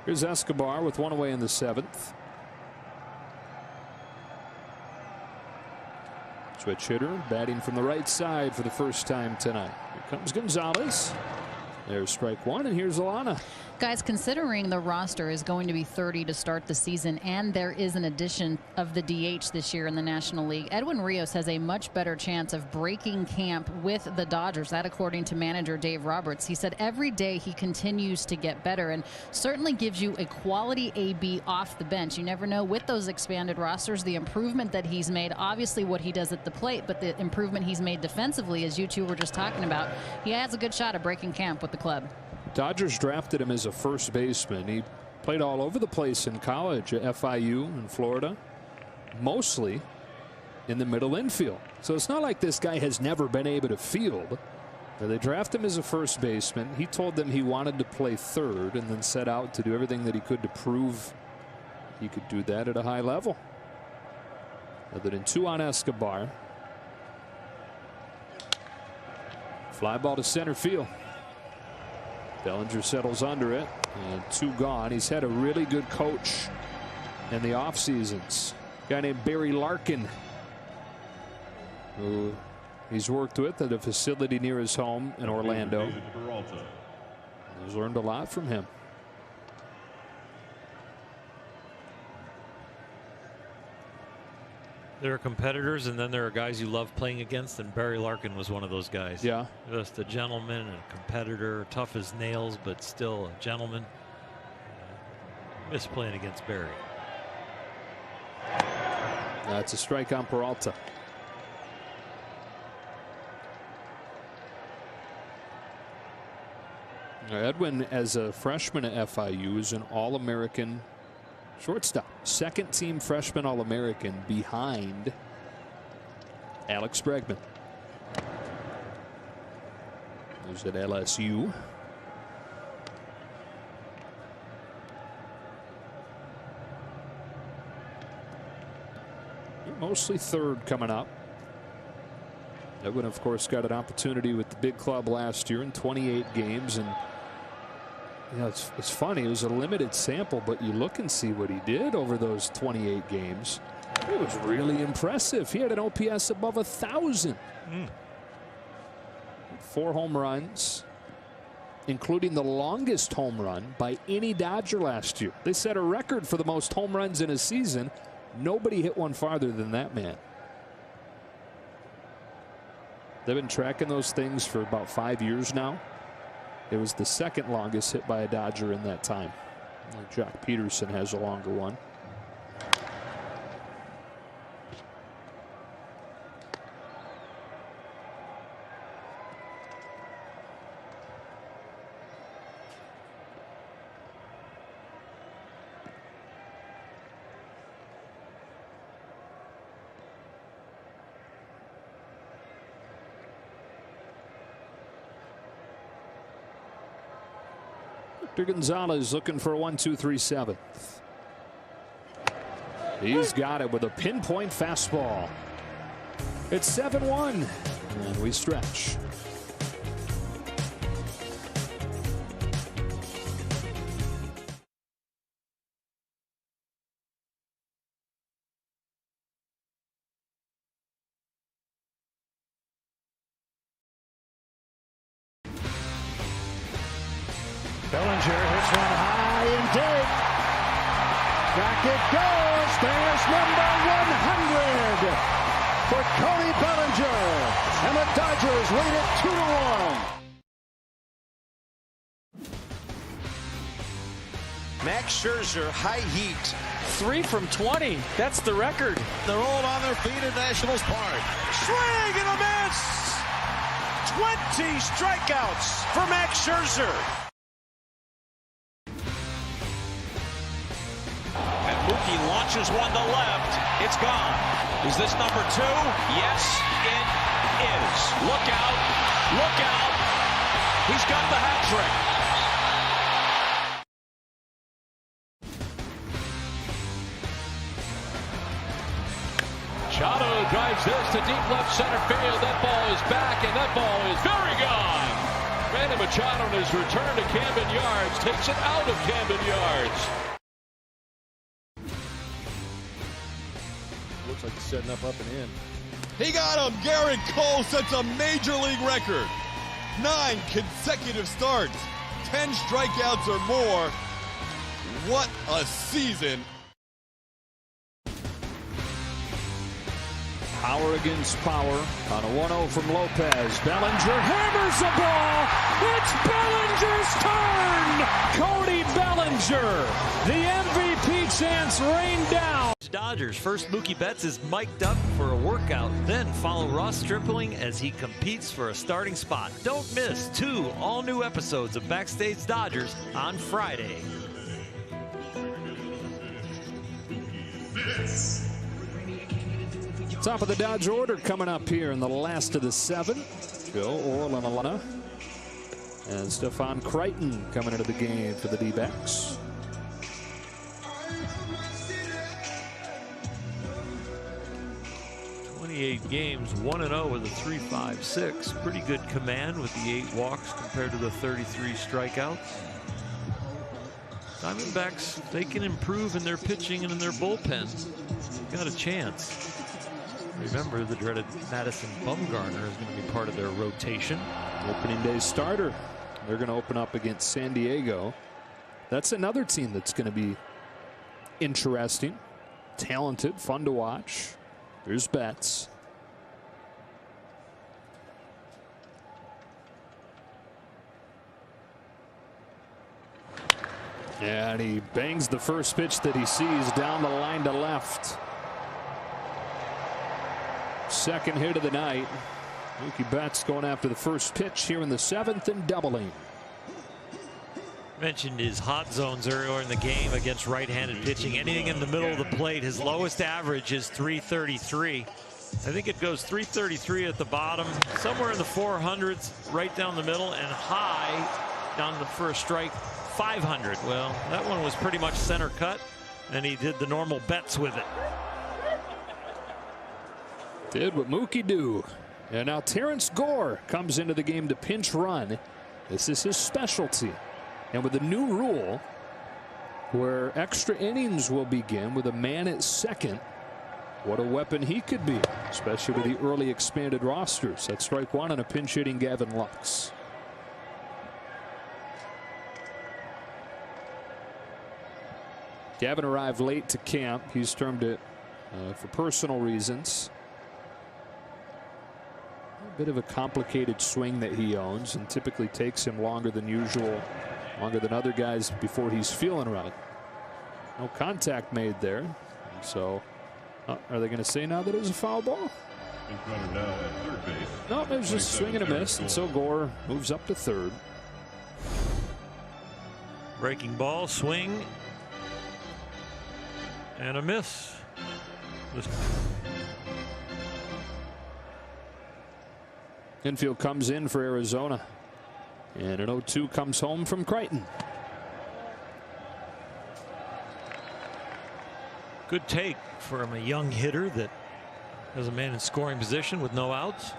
Speaker 1: Here's Escobar with 1 away in the 7th. Switch hitter batting from the right side for the first time tonight. Here comes Gonzalez. There's strike 1, and here's Alana.
Speaker 5: Guys, considering the roster is going to be 30 to start the season, and there is an addition of the DH this year in the National League, Edwin Rios has a much better chance of breaking camp with the Dodgers. That, according to manager Dave Roberts. He said every day he continues to get better and certainly gives you a quality AB off the bench. You never know with those expanded rosters, the improvement that he's made, obviously what he does at the plate, but the improvement he's made defensively, as you two were just talking about. He has a good shot at breaking camp with the club.
Speaker 1: Dodgers drafted him as a first baseman. He played all over the place in college at FIU in Florida, mostly in the middle infield. So it's not like this guy has never been able to field. They drafted him as a first baseman. He told them he wanted to play third and then set out to do everything that he could to prove he could do that at a high level. Other than 2 on Escobar. Fly ball to center field. Bellinger settles under it, and 2 gone. He's had a really good coach in the off seasons. A guy named Barry Larkin, who he's worked with at a facility near his home in Orlando. He's learned a lot from him.
Speaker 2: There are competitors, and then there are guys you love playing against, and Barry Larkin was one of those guys.
Speaker 1: Yeah.
Speaker 2: Just a gentleman and a competitor, tough as nails, but still a gentleman. Miss playing against Barry.
Speaker 1: That's a strike on Peralta. Edwin, as a freshman at FIU, is an All-American shortstop. Second team freshman All-American behind Alex Bregman, who's at LSU. Mostly third coming up. Edwin, of course, got an opportunity with the big club last year in 28 games, and you know, it's funny. It was a limited sample, but you look and see what he did over those 28 games. It was really impressive. He had an OPS above 1,000. 4 home runs, including the longest home run by any Dodger last year. They set a record for the most home runs in a season. Nobody hit one farther than that man. They've been tracking those things for about 5 years now. It was the second longest hit by a Dodger in that time. Jock Peterson has a longer one. Gonzalez looking for a 1-2-3 7th. He's got it with a pinpoint fastball. It's 7-1, and we stretch.
Speaker 4: Bellinger hits one high and deep. Back it goes. There's number 100 for Cody Bellinger. And the Dodgers lead it 2-1.
Speaker 7: Max Scherzer, high heat. 3 from 20. That's the record.
Speaker 18: They're all on their feet at Nationals Park. Swing and a miss. 20 strikeouts for Max Scherzer. Mookie launches one to left. It's gone. Is this number 2? Yes, it is. Look out. Look out. He's got the hat trick.
Speaker 3: Machado drives this to deep left center field. That ball is back, and that ball is very gone. Manny Machado on his return to Camden Yards takes it out of Camden Yards.
Speaker 19: Looks like he's setting up and in.
Speaker 20: He got him. Garrett Cole sets a major league record. 9 consecutive starts. 10 strikeouts or more. What a season.
Speaker 1: Power against power on a 1-0 from Lopez. Bellinger hammers the ball. It's Bellinger's turn. Cody Bellinger. The MVP chance rained down.
Speaker 2: Dodgers first Mookie Betts is mic'd up for a workout. Then follow Ross Stripling as he competes for a starting spot. Don't miss 2 all-new episodes of Backstage Dodgers on Friday.
Speaker 1: Top of the Dodger order coming up here in the last of the 7. Joe Orlandalana and Stefan Crichton coming into the game for the D-backs.
Speaker 2: 28 games, 1-0 with a 3.56. Pretty good command with the 8 walks compared to the 33 strikeouts. Diamondbacks, if they can improve in their pitching and in their bullpen, they've got a chance. Remember, the dreaded Madison Bumgarner is going to be part of their rotation.
Speaker 1: Opening day starter. They're going to open up against San Diego. That's another team that's going to be interesting, talented, fun to watch. There's Betts. Yeah, and he bangs the first pitch that he sees down the line to left. Second hit of the night. Mookie Betts going after the first pitch here in the 7th and doubling.
Speaker 2: Mentioned his hot zones earlier in the game against right-handed pitching. Anything in the middle of the plate. His lowest average is 333. I think it goes 333 at the bottom, somewhere in the 400s, right down the middle, and high down the first strike, 500. Well, that one was pretty much center cut, and he did the normal Betts with it.
Speaker 1: Did what Mookie do. And now Terrence Gore comes into the game to pinch run. This is his specialty. And with a new rule where extra innings will begin with a man at second, what a weapon he could be, especially with the early expanded rosters. That's strike one on a pinch hitting Gavin Lux. Gavin arrived late to camp. He's termed it for personal reasons. A bit of a complicated swing that he owns, and typically takes him longer than usual, longer than other guys before he's feeling right. No contact made there. So are they going to say now that it was a foul ball? No, it was just a swing and a miss, and so Gore moves up to third.
Speaker 2: Breaking ball, swing, and a miss.
Speaker 1: Infield comes in for Arizona, and an 0-2 comes home from Crichton.
Speaker 2: Good take from a young hitter that has a man in scoring position with no outs.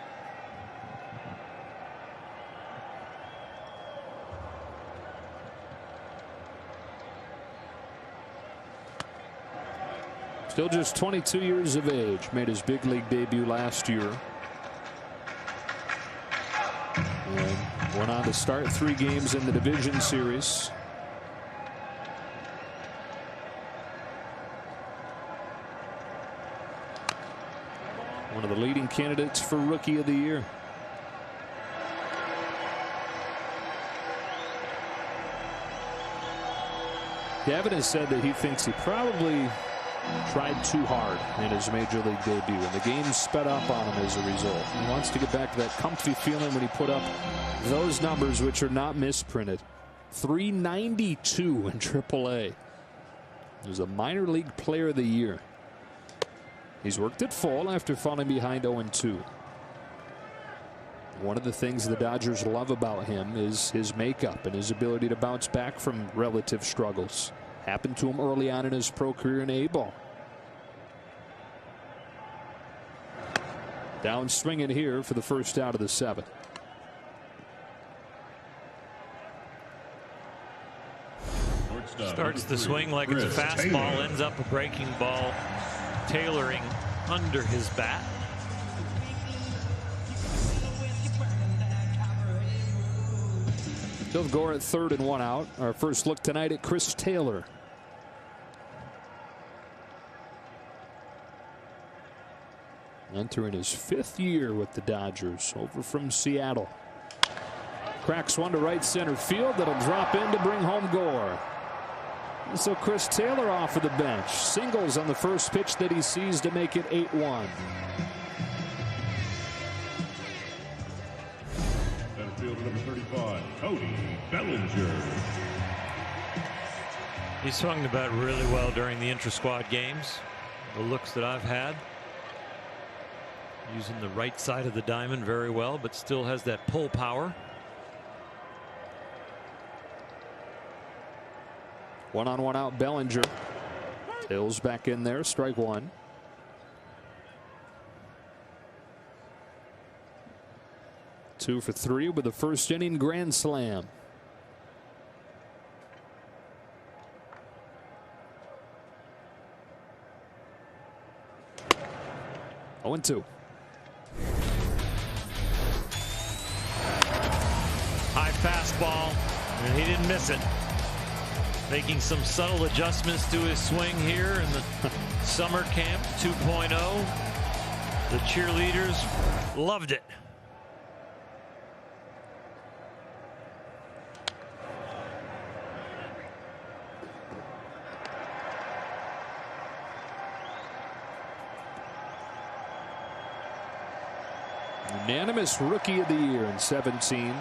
Speaker 1: Still just 22 years of age. Made his big league debut last year. And went on to start 3 games in the division series. One of the leading candidates for Rookie of the Year. Gavin has said that he thinks he probably tried too hard in his major league debut, and the game sped up on him as a result. He wants to get back to that comfy feeling when he put up those numbers, which are not misprinted. 392 in AAA. He was a minor league player of the year. He's worked it full after falling behind 0-2. One of the things the Dodgers love about him is his makeup and his ability to bounce back from relative struggles. Happened to him early on in his pro career in A-ball. Down swinging here for the first out of the 7th.
Speaker 2: Starts the swing like it's a fastball, ends up a breaking ball, tailoring under his bat.
Speaker 1: Still Gore at third and 1 out. Our first look tonight at Chris Taylor. Entering his 5th year with the Dodgers, over from Seattle. Cracks one to right center field. That'll drop in to bring home Gore. And so Chris Taylor off of the bench. Singles on the first pitch that he sees to make it 8-1.
Speaker 11: Fielder number 35, Cody Bellinger.
Speaker 2: He swung the bat really well during the intra-squad games. The looks that I've had. Using the right side of the diamond very well, but still has that pull power.
Speaker 1: 1-on-1 out Bellinger. Tails back in there, strike one. 2 for 3 with the first inning grand slam. Oh, 2.
Speaker 2: High fastball, and he didn't miss it. Making some subtle adjustments to his swing here in the summer camp 2.0. The cheerleaders loved it.
Speaker 1: Unanimous Rookie of the Year in 17.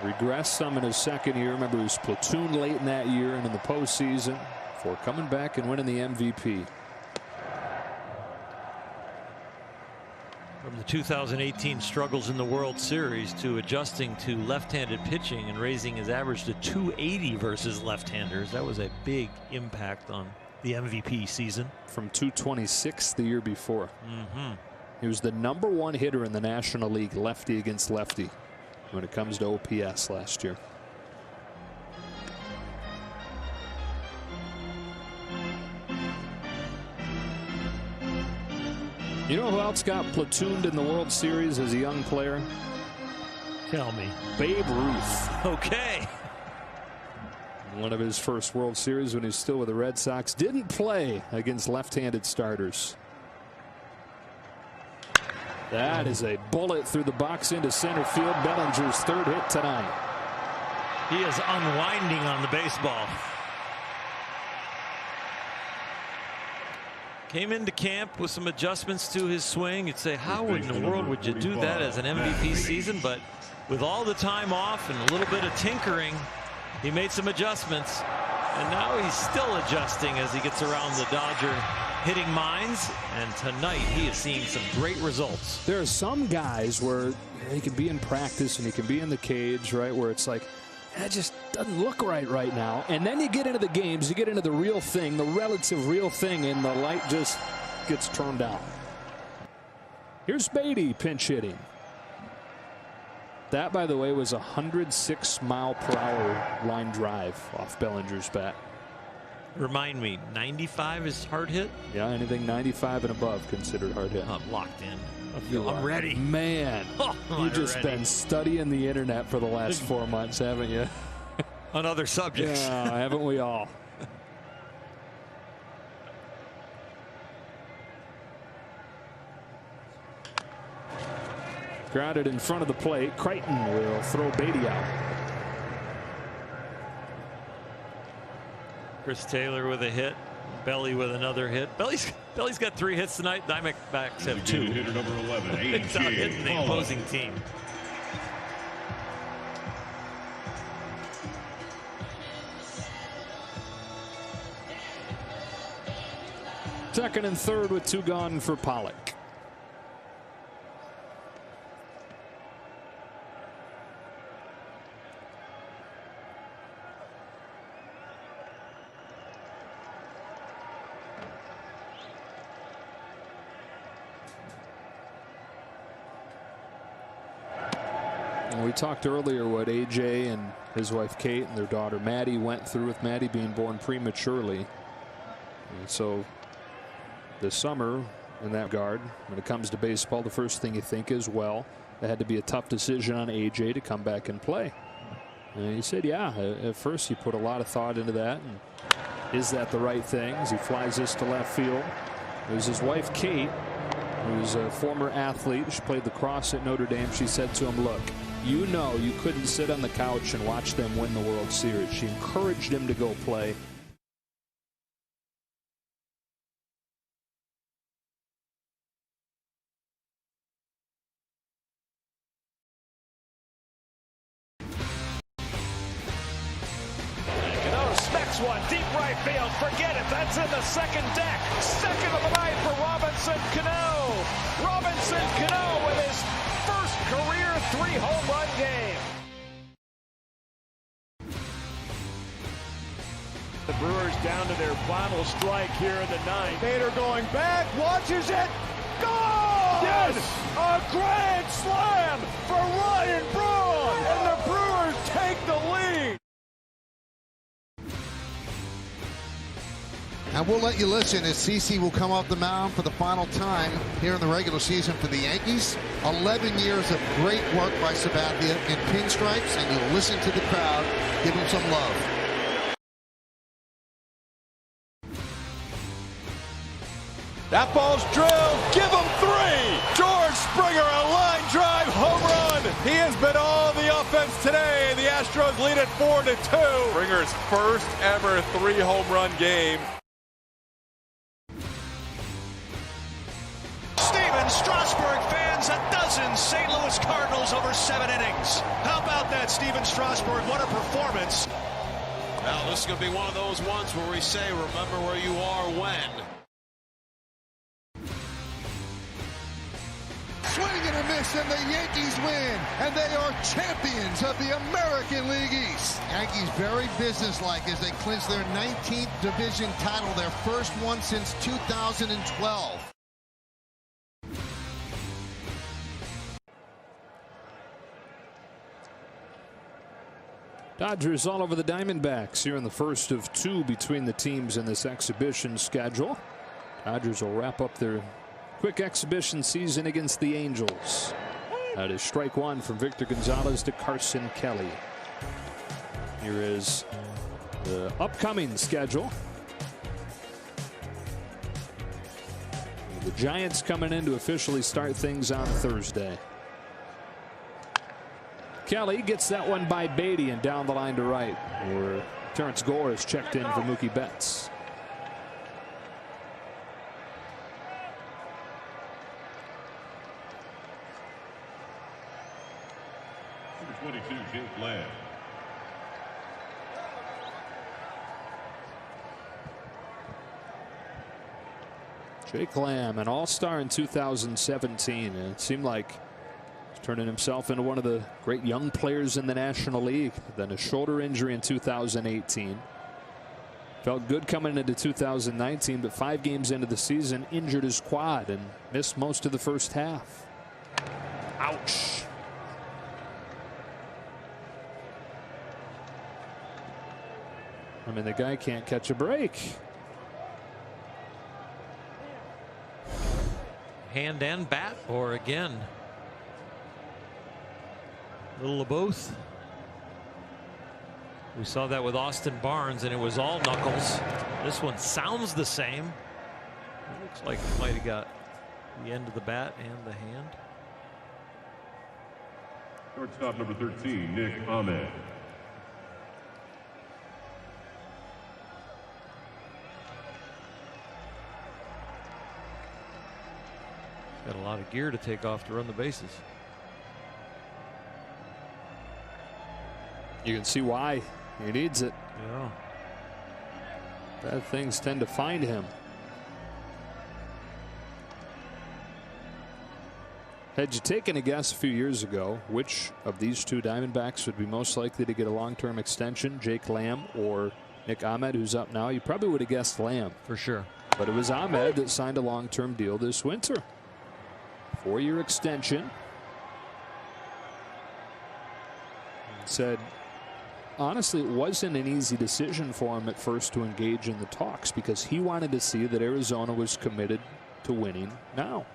Speaker 1: Regressed some in his second year. Remember, he was platooned late in that year and in the postseason before coming back and winning the MVP.
Speaker 2: From the 2018 struggles in the World Series to adjusting to left-handed pitching and raising his average to 280 versus left-handers. That was a big impact on the MVP season.
Speaker 1: From 226 the year before. He was the #1 hitter in the National League, lefty against lefty, when it comes to OPS last year. You know who else got platooned in the World Series as a young player?
Speaker 2: Tell me.
Speaker 1: Babe Ruth.
Speaker 2: Okay.
Speaker 1: One of his first World Series when he was still with the Red Sox. Didn't play against left-handed starters. That is a bullet through the box into center field. Bellinger's 3rd hit tonight.
Speaker 2: He is unwinding on the baseball. Came into camp with some adjustments to his swing. You'd say, how in the world would you do that as an MVP season? But with all the time off and a little bit of tinkering, he made some adjustments. And now he's still adjusting as he gets around the Dodger hitting minds, and tonight he is seeing some great results.
Speaker 1: There are some guys where he can be in practice and he can be in the cage, right, where it's like, that just doesn't look right now. And then you get into the games, you get into the real thing, the relative real thing, and the light just gets turned on. Here's Beatty pinch hitting. That, by the way, was a 106-mile-per-hour line drive off Bellinger's bat.
Speaker 2: Remind me, 95 is hard hit?
Speaker 1: Yeah, anything 95 and above considered hard hit.
Speaker 2: I'm locked in. I'm ready.
Speaker 1: Man, you've just been studying the internet for the last 4 months, haven't you?
Speaker 2: On other subjects.
Speaker 1: Yeah, haven't we all? Grounded in front of the plate. Creighton will throw Beatty out.
Speaker 2: Chris Taylor with a hit. Belly with another hit. Belly's got 3 hits tonight. Diamondbacks have 2.
Speaker 6: Hitter number 11,
Speaker 2: It's out hitting the opposing team.
Speaker 1: Second and third with 2 gone for Pollock. We talked earlier what AJ and his wife Kate and their daughter Maddie went through with Maddie being born prematurely. And so this summer, in that regard, when it comes to baseball, the first thing you think is, well, it had to be a tough decision on AJ to come back and play. And he said, yeah, at first he put a lot of thought into that. And is that the right thing? As he flies this to left field. It was his wife Kate, who's a former athlete. She played lacrosse at Notre Dame. She said to him, look, you know you couldn't sit on the couch and watch them win the World Series. She encouraged him to go play.
Speaker 14: Smacks one deep right field. Forget it. That's in the second deck. Second of the night for Robinson Cano. Robinson Cano with his first career 3-home run game. The Brewers down to their final strike here in the ninth. Bader going back, watches it, gone!
Speaker 3: Yes! A grand slam for Ryan Braun! And the Brewers take the lead!
Speaker 17: And we'll let you listen as CeCe will come off the mound for the final time here in the regular season for the Yankees. 11 years of great work by Sabathia in pinstripes, and you'll listen to the crowd give him some love.
Speaker 20: That ball's drilled. Give him 3. George Springer, a line drive home run. He has been all the offense today. The Astros lead at 4-2. Springer's first ever 3 home run game.
Speaker 7: Steven Strasburg fans a dozen St. Louis Cardinals over 7 innings. How about that, Steven Strasburg? What a performance.
Speaker 18: Now, this is going to be one of those ones where we say, remember where you are when.
Speaker 17: Swing and a miss, and the Yankees win, and they are champions of the American League East. Yankees very businesslike as they clinch their 19th division title, their first one since 2012.
Speaker 1: Dodgers all over the Diamondbacks here in the first of 2 between the teams in this exhibition schedule. Dodgers will wrap up their quick exhibition season against the Angels. That is strike 1 from Victor Gonzalez to Carson Kelly. Here is the upcoming schedule. The Giants coming in to officially start things on Thursday. Kelly gets that one by Beatty and down the line to right, where Terrence Gore is checked in for Mookie Betts.
Speaker 19: Number 22, Jake Lamb.
Speaker 1: Jake Lamb, an all-star in 2017. And it seemed like he's turning himself into one of the great young players in the National League. Then a shoulder injury in 2018. Felt good coming into 2019, but 5 games into the season, injured his quad and missed most of the first half. Ouch. I mean, the guy can't catch a break.
Speaker 2: Hand and bat, or again, a little of both. We saw that with Austin Barnes, and it was all knuckles. This one sounds the same. It looks like he might have got the end of the bat and the hand.
Speaker 19: Shortstop number 13, Nick Ahmed.
Speaker 2: Got a lot of gear to take off to run the bases.
Speaker 1: You can see why he needs it.
Speaker 2: Yeah.
Speaker 1: Bad things tend to find him. Had you taken a guess a few years ago which of these 2 Diamondbacks would be most likely to get a long-term extension, Jake Lamb or Nick Ahmed, who's up now, you probably would have guessed Lamb.
Speaker 2: For sure.
Speaker 1: But it was Ahmed that signed a long-term deal this winter. 4-year extension. Said, honestly, it wasn't an easy decision for him at first to engage in the talks because he wanted to see that Arizona was committed to winning now.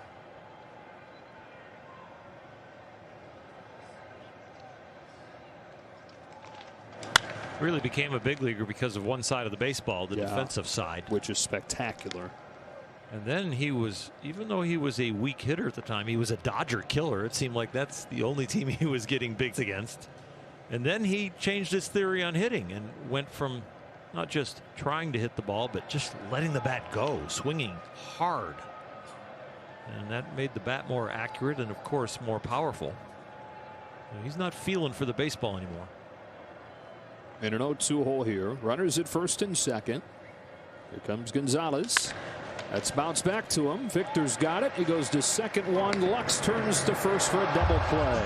Speaker 2: Really became a big leaguer because of one side of the baseball, the defensive side,
Speaker 1: which is spectacular.
Speaker 2: And then he was, even though he was a weak hitter at the time, he was a Dodger killer. It seemed like that's the only team he was getting bigs against. And then he changed his theory on hitting and went from not just trying to hit the ball, but just letting the bat go, swinging hard. And that made the bat more accurate and, of course, more powerful. He's not feeling for the baseball anymore.
Speaker 1: In an 0-2 hole here. Runners at first and second. Here comes Gonzalez. That's bounced back to him. Victor's got it. He goes to second one. Lux turns to first for a double play.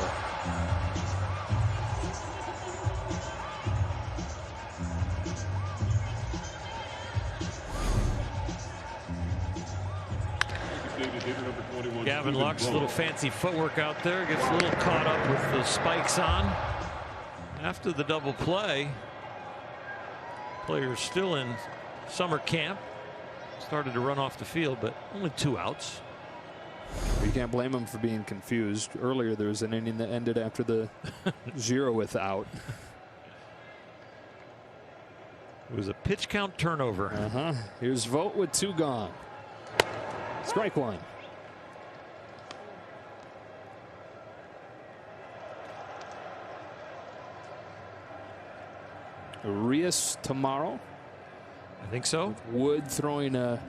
Speaker 19: Hitter number
Speaker 2: Gavin Lux, little fancy footwork out there, gets a little caught up with the spikes on. After the double play, players still in summer camp started to run off the field, but only 2 outs.
Speaker 1: You can't blame him for being confused. Earlier there was an inning that ended after the 0th out.
Speaker 2: It was a pitch count turnover.
Speaker 1: Here's Vogt with 2 gone. Strike 1. Urias tomorrow.
Speaker 2: I think so.
Speaker 1: Wood throwing a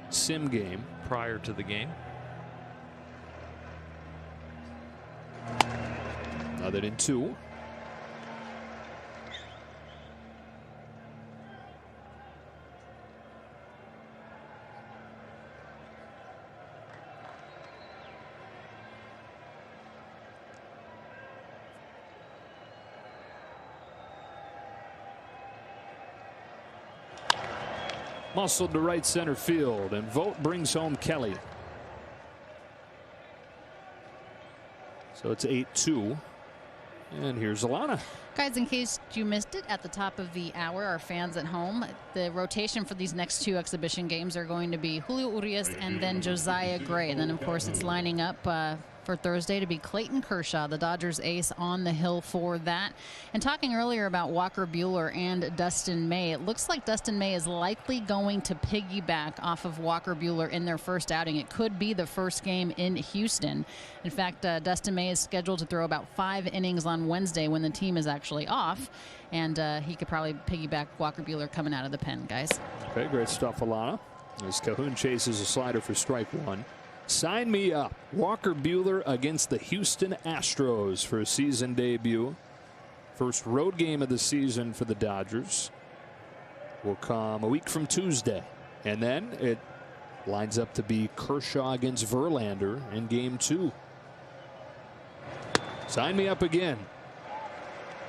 Speaker 1: sim game
Speaker 2: prior to the game.
Speaker 1: Other than 2. Muscled to right center field, and Vogt brings home Kelly. So it's 8-2. And here's Alana.
Speaker 5: Guys, in case you missed it at the top of the hour, our fans at home, the rotation for these next 2 exhibition games are going to be Julio Urias and then Josiah Gray. And then, of course, it's lining up for Thursday to be Clayton Kershaw, the Dodgers ace, on the hill for that. And talking earlier about Walker Buehler and Dustin May, it looks like Dustin May is likely going to piggyback off of Walker Buehler in their first outing. It could be the first game in Houston. In fact, Dustin May is scheduled to throw about 5 innings on Wednesday when the team is actually off. And he could probably piggyback Walker Buehler coming out of the pen, guys.
Speaker 1: Okay, great stuff, Alana. As Cahoon chases a slider for strike 1. Sign me up. Walker Buehler against the Houston Astros for a season debut. First road game of the season for the Dodgers will come a week from Tuesday. And then it lines up to be Kershaw against Verlander in game 2. Sign me up again.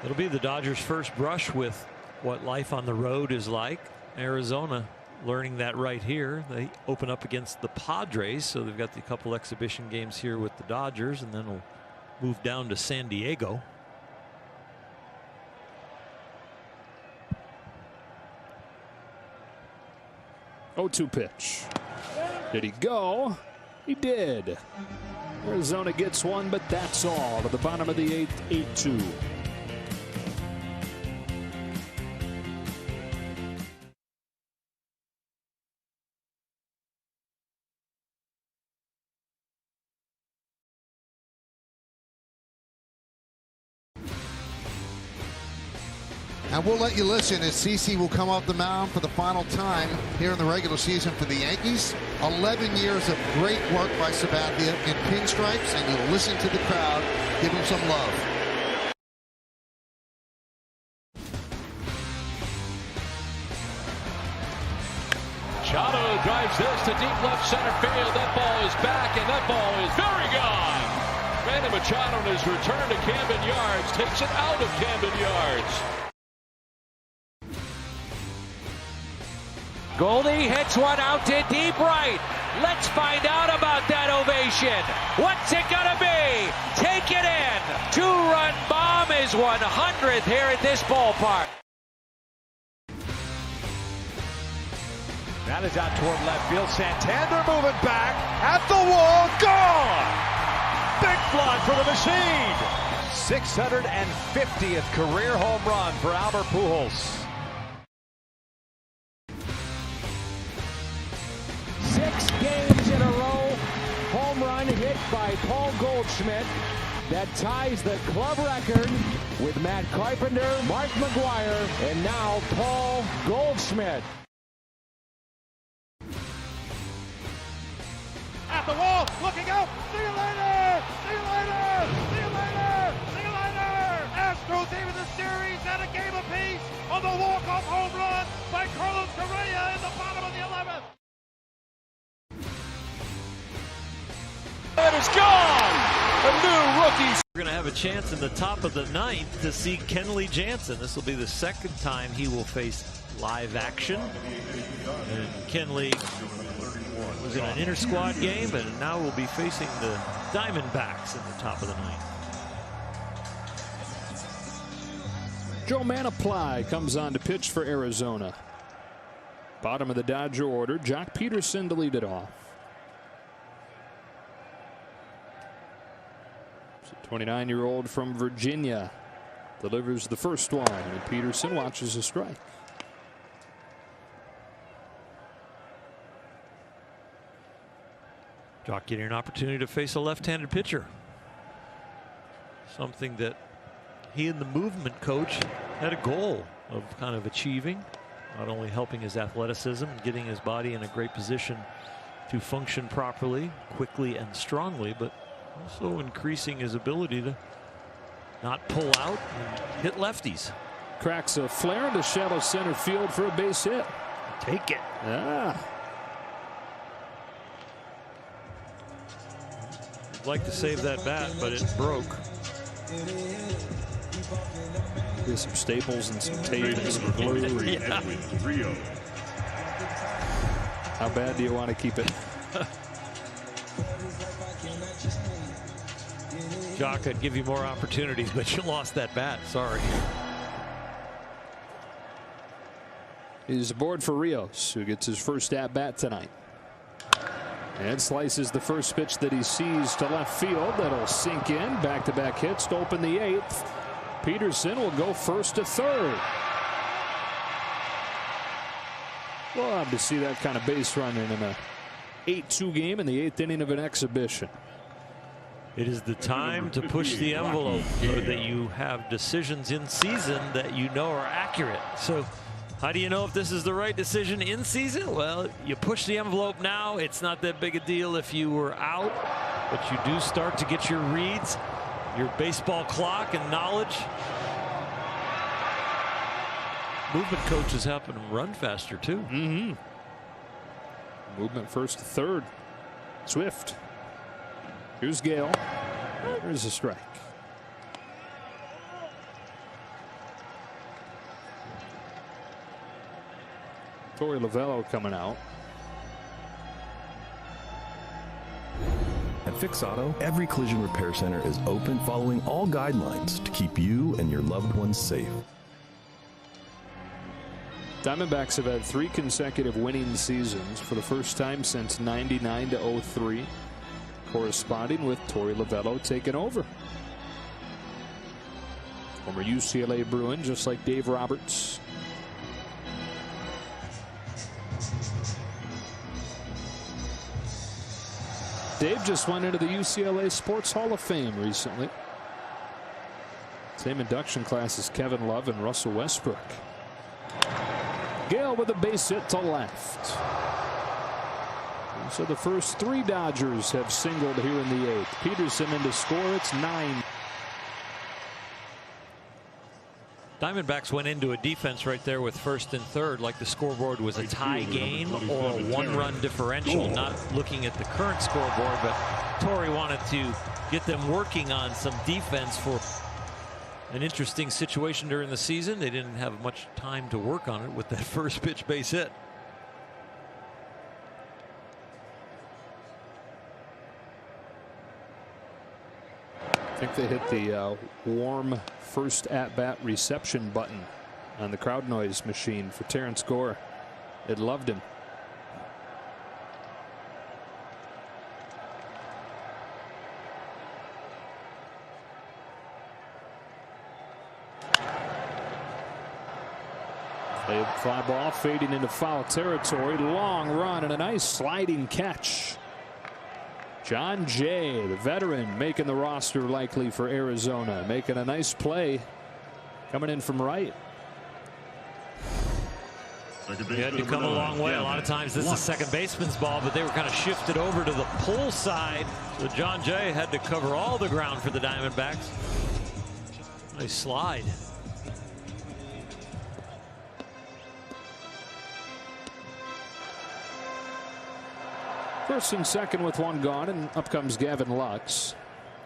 Speaker 2: It'll be the Dodgers' first brush with what life on the road is like. Arizona learning that right here. They open up against the Padres, so they've got a couple exhibition games here with the Dodgers, and then we'll move down to San Diego.
Speaker 1: Oh, 2 pitch. Did he go? He did. Arizona gets 1, but that's all. To the bottom of the 8th, 8-2.
Speaker 17: And we'll let you listen as CeCe will come off the mound for the final time here in the regular season for the Yankees. 11 years of great work by Sabathia in pinstripes, and you'll listen to the crowd give him some love.
Speaker 3: Machado drives this to deep left center field. That ball is back, and that ball is very gone. Manny Machado on his return to Camden Yards takes it out of Camden Yards.
Speaker 7: Goldie hits one out to deep right. Let's find out about that ovation. What's it gonna be? Take it in. 2-run bomb is 100th here at this ballpark.
Speaker 9: That is out toward left field. Santander moving back at the wall. Gone! Big fly for the machine. 650th career home run for Albert Pujols.
Speaker 7: 6 games in a row. Home run hit by Paul Goldschmidt. That ties the club record with Matt Carpenter, Mark McGwire, and now Paul Goldschmidt.
Speaker 14: At the wall, looking out. See you later. See you later. See you later. See you later. Astros even the series at a game apiece on the walk-off home run by Carlos Correa in the bottom of the 11th.
Speaker 3: It is gone. A new rookie.
Speaker 2: We're going to have a chance in the top of the 9th to see Kenley Jansen. This will be the second time he will face live action. And Kenley was in an inter-squad game, and now will be facing the Diamondbacks in the top of the ninth.
Speaker 1: Joe Manaply comes on to pitch for Arizona. Bottom of the Dodger order, Jock Peterson to lead it off. 29-year-old from Virginia delivers the first one, and Peterson watches a strike.
Speaker 2: Jock getting an opportunity to face a left-handed pitcher. Something that he and the movement coach had a goal of kind of achieving. Not only helping his athleticism and getting his body in a great position to function properly, quickly, and strongly, but also increasing his ability to not pull out and hit lefties.
Speaker 1: Cracks a flare into shallow center field for a base hit.
Speaker 2: Take it.
Speaker 1: Yeah.
Speaker 2: I'd like to save that bat, but it broke.
Speaker 1: There's some staples and some tape and some glue.
Speaker 2: Yeah.
Speaker 1: How bad do you want to keep it?
Speaker 2: Jock, I'd give you more opportunities, but you lost that bat. Sorry.
Speaker 1: He's aboard for Rios, who gets his first at-bat tonight. And slices the first pitch that he sees to left field. That'll sink in. Back-to-back hits to open the eighth. Peterson will go first to third. We'll have to see that kind of base running in a 8-2 game in the eighth inning of an exhibition.
Speaker 2: It is the time to push the envelope so that you have decisions in season that you know are accurate. So how do you know if this is the right decision in season? Well, you push the envelope now. It's not that big a deal if you were out, but you do start to get your reads, your baseball clock and knowledge. Movement coaches help them run faster too.
Speaker 1: Movement first to third. Swift. Here's Gale. There's a strike. Torey Lovello coming out.
Speaker 21: At Fix Auto, every collision repair center is open following all guidelines to keep you and your loved ones safe.
Speaker 1: Diamondbacks have had 3 consecutive winning seasons for the first time since '99 to '03. Corresponding with Torey Lovello taking over. Former UCLA Bruin, just like Dave Roberts. Dave just went into the UCLA Sports Hall of Fame recently. Same induction class as Kevin Love and Russell Westbrook. Gale with a base hit to left. So the first 3 Dodgers have singled here in the eighth. Peterson in to score. It's 9.
Speaker 2: Diamondbacks went into a defense right there with first and third, like the scoreboard was a tie game or a 1-run differential. Not looking at the current scoreboard, but Torey wanted to get them working on some defense for an interesting situation during the season. They didn't have much time to work on it with that first pitch base hit.
Speaker 1: I think they hit the warm first at-bat reception button on the crowd noise machine for Terrence Gore. It loved him. A fly ball fading into foul territory. Long run and a nice sliding catch. John Jay, the veteran, making the roster likely for Arizona. Making a nice play. Coming in from right.
Speaker 2: You had to come a long way. A lot of times this is second baseman's ball, but they were kind of shifted over to the pull side. So John Jay had to cover all the ground for the Diamondbacks. Nice slide.
Speaker 1: First and second with 1 gone, and up comes Gavin Lux.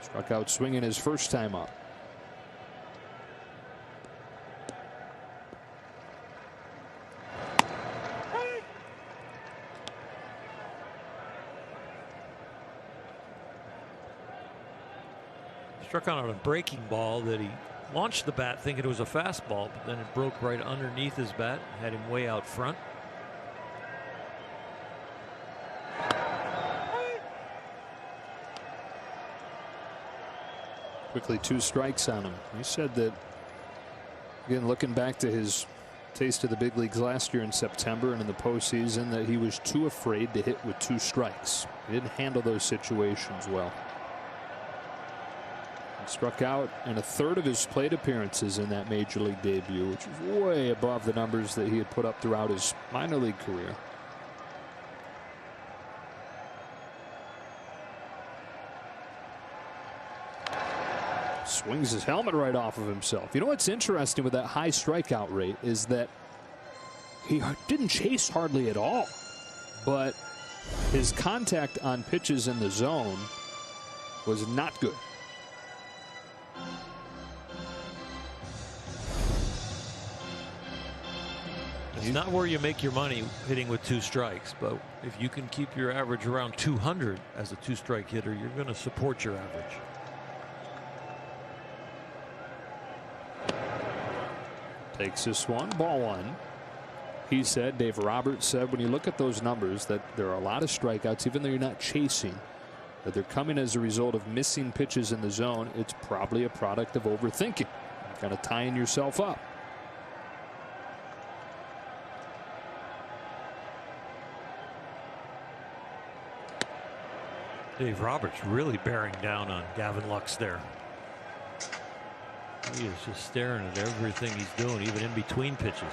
Speaker 1: Struck out swinging his first time up.
Speaker 2: Struck out on a breaking ball that he launched the bat thinking it was a fastball, but then it broke right underneath his bat, had him way out front.
Speaker 1: Quickly 2 strikes on him. He said that, again, looking back to his taste of the big leagues last year in September and in the postseason, that he was too afraid to hit with 2 strikes. He didn't handle those situations well. He struck out in 1/3 of his plate appearances in that major league debut, which is way above the numbers that he had put up throughout his minor league career. Swings his helmet right off of himself. You know what's interesting with that high strikeout rate is that he didn't chase hardly at all, but his contact on pitches in the zone was not good.
Speaker 2: It's not where you make your money hitting with 2 strikes, but if you can keep your average around 200 as a 2-strike hitter, you're going to support your average.
Speaker 1: Takes this one, ball 1. He said, Dave Roberts said, when you look at those numbers, that there are a lot of strikeouts, even though you're not chasing, that they're coming as a result of missing pitches in the zone. It's probably a product of overthinking, kind of tying yourself up.
Speaker 2: Dave Roberts really bearing down on Gavin Lux there. He is just staring at everything he's doing, even in between pitches.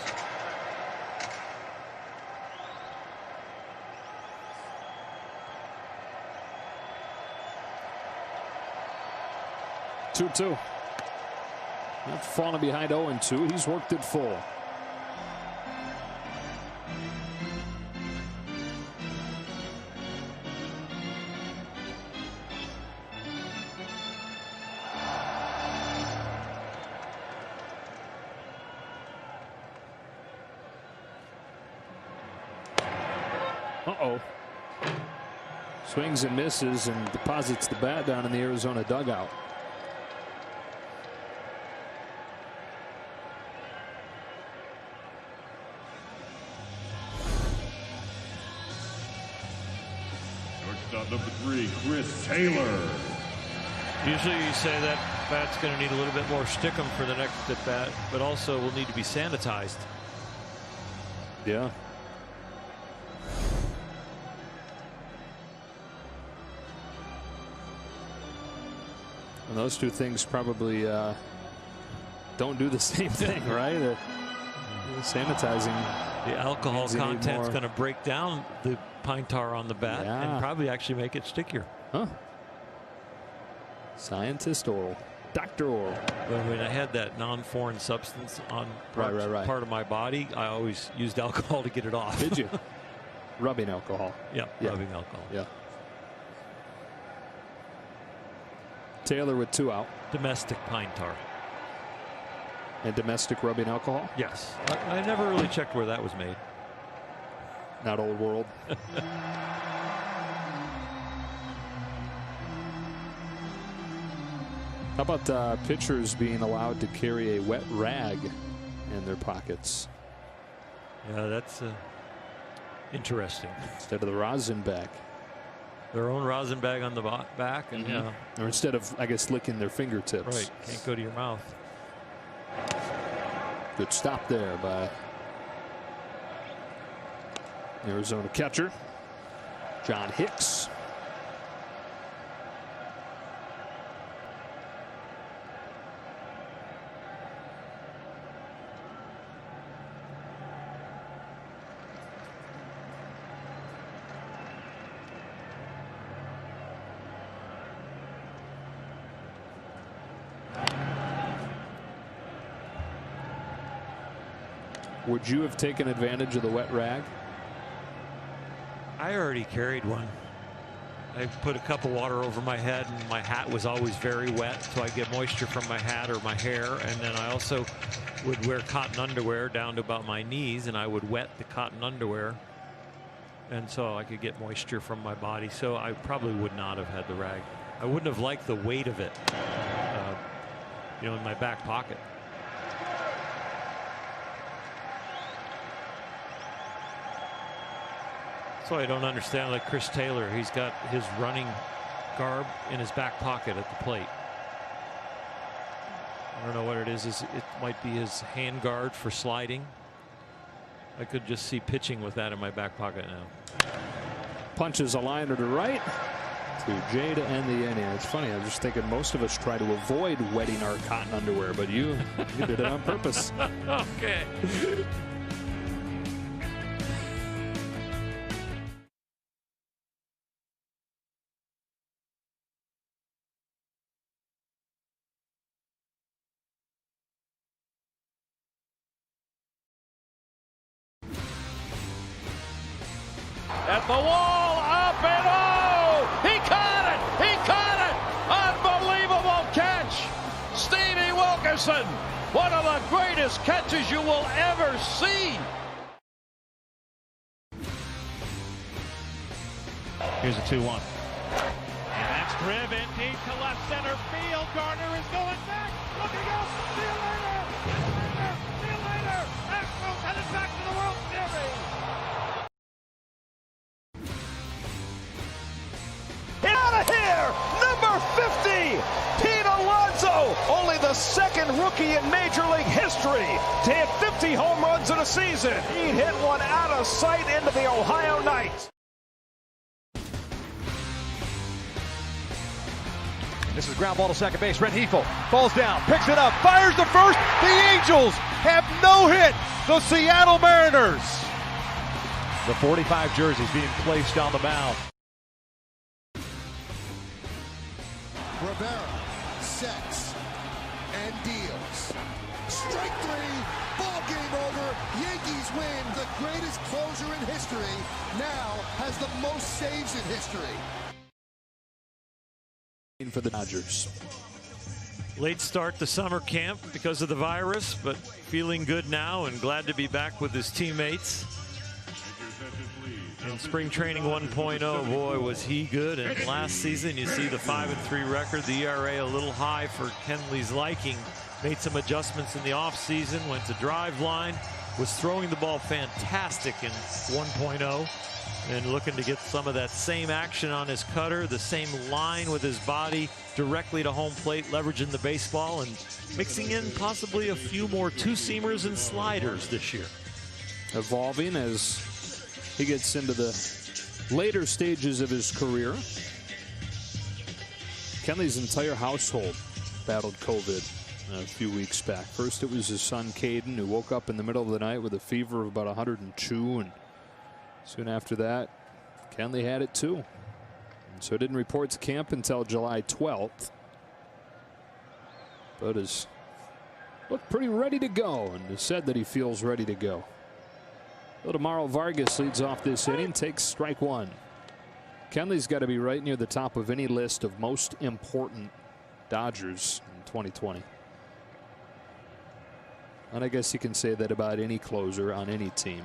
Speaker 1: Two. Not falling behind 0-2. He's worked it full. Uh-oh. Swings and misses and deposits the bat down in the Arizona dugout.
Speaker 19: Shortstop number 3, Chris Taylor.
Speaker 2: Usually you say that bat's going to need a little bit more stickum for the next at bat, but also will need to be sanitized.
Speaker 1: Yeah. And those 2 things probably don't do the same thing, right? Sanitizing.
Speaker 2: The alcohol content's going to break down the pine tar on the bat and probably actually make it stickier.
Speaker 1: Huh. Scientist Oral. Dr. Oral.
Speaker 2: When I had that non-foreign substance on part of my body, I always used alcohol to get it off.
Speaker 1: Did you? Rubbing alcohol.
Speaker 2: Yeah, rubbing alcohol.
Speaker 1: Yeah. Taylor with 2 out.
Speaker 2: Domestic pine tar.
Speaker 1: And domestic rubbing alcohol?
Speaker 2: Yes. I never really checked where that was made.
Speaker 1: Not Old World. How about pitchers being allowed to carry a wet rag in their pockets?
Speaker 2: Yeah, that's interesting.
Speaker 1: Instead of the rosin bag.
Speaker 2: Their own rosin bag on the back, and
Speaker 1: or instead of, I guess, licking their fingertips.
Speaker 2: Right, can't go to your mouth.
Speaker 1: Good stop there by Arizona catcher John Hicks. Would you have taken advantage of the wet rag?
Speaker 2: I already carried one. I put a cup of water over my head, and my hat was always very wet, so I get moisture from my hat or my hair. And then I also would wear cotton underwear down to about my knees, and I would wet the cotton underwear, and so I could get moisture from my body. So I probably would not have had the rag. I wouldn't have liked the weight of it. you know, in my back pocket. So I don't understand, like Chris Taylor, he's got his running garb in his back pocket at the plate. I don't know what it is. It might be his hand guard for sliding. I could just see pitching with that in my back pocket now.
Speaker 1: Punches a liner to right to Jay to end the inning. It's funny, I was just thinking most of us try to avoid wetting our cotton underwear, but you did it on purpose.
Speaker 2: Okay.
Speaker 3: At the wall, up and oh! He caught it! He caught it! Unbelievable catch! Stevie Wilkerson, one of the greatest catches you will ever see.
Speaker 14: Here's a 2-1. And that's driven deep to left center field. Garner is going back. Looking up. See you later. See you later. Astros headed back to the World Series.
Speaker 7: Out of here, number 50, Pete Alonso, only the second rookie in Major League history to hit 50 home runs in a season. He hit one out of sight into the Ohio Knights.
Speaker 9: This is ground ball to second base. Rengifo falls down, picks it up, fires to first. The Angels have no hit. The Seattle Mariners. The 45 jerseys being placed on the mound.
Speaker 16: Rivera sets and deals. Strike three, ball game over. Yankees win. The greatest closer in history now has the most saves in history.
Speaker 1: For the Dodgers.
Speaker 2: Late start to summer camp because of the virus, but feeling good now and glad to be back with his teammates. In spring training 1.0, boy, was he good. And last season, you see the 5-3 record, the ERA a little high for Kenley's liking. Made some adjustments in the offseason, went to drive line, was throwing the ball fantastic in 1.0. And looking to get some of that same action on his cutter, the same line with his body directly to home plate, leveraging the baseball and mixing in possibly a few more two-seamers and sliders this year.
Speaker 1: Evolving as he gets into the later stages of his career. Kenley's entire household battled COVID a few weeks back. First it was his son Caden, who woke up in the middle of the night with a fever of about 102, and soon after that, Kenley had it too. And so didn't report to camp until July 12th. But has looked pretty ready to go and has said that he feels ready to go. Tomorrow Vargas leads off this inning, takes strike one. Kenley's got to be right near the top of any list of most important Dodgers in 2020. And I guess you can say that about any closer on any team.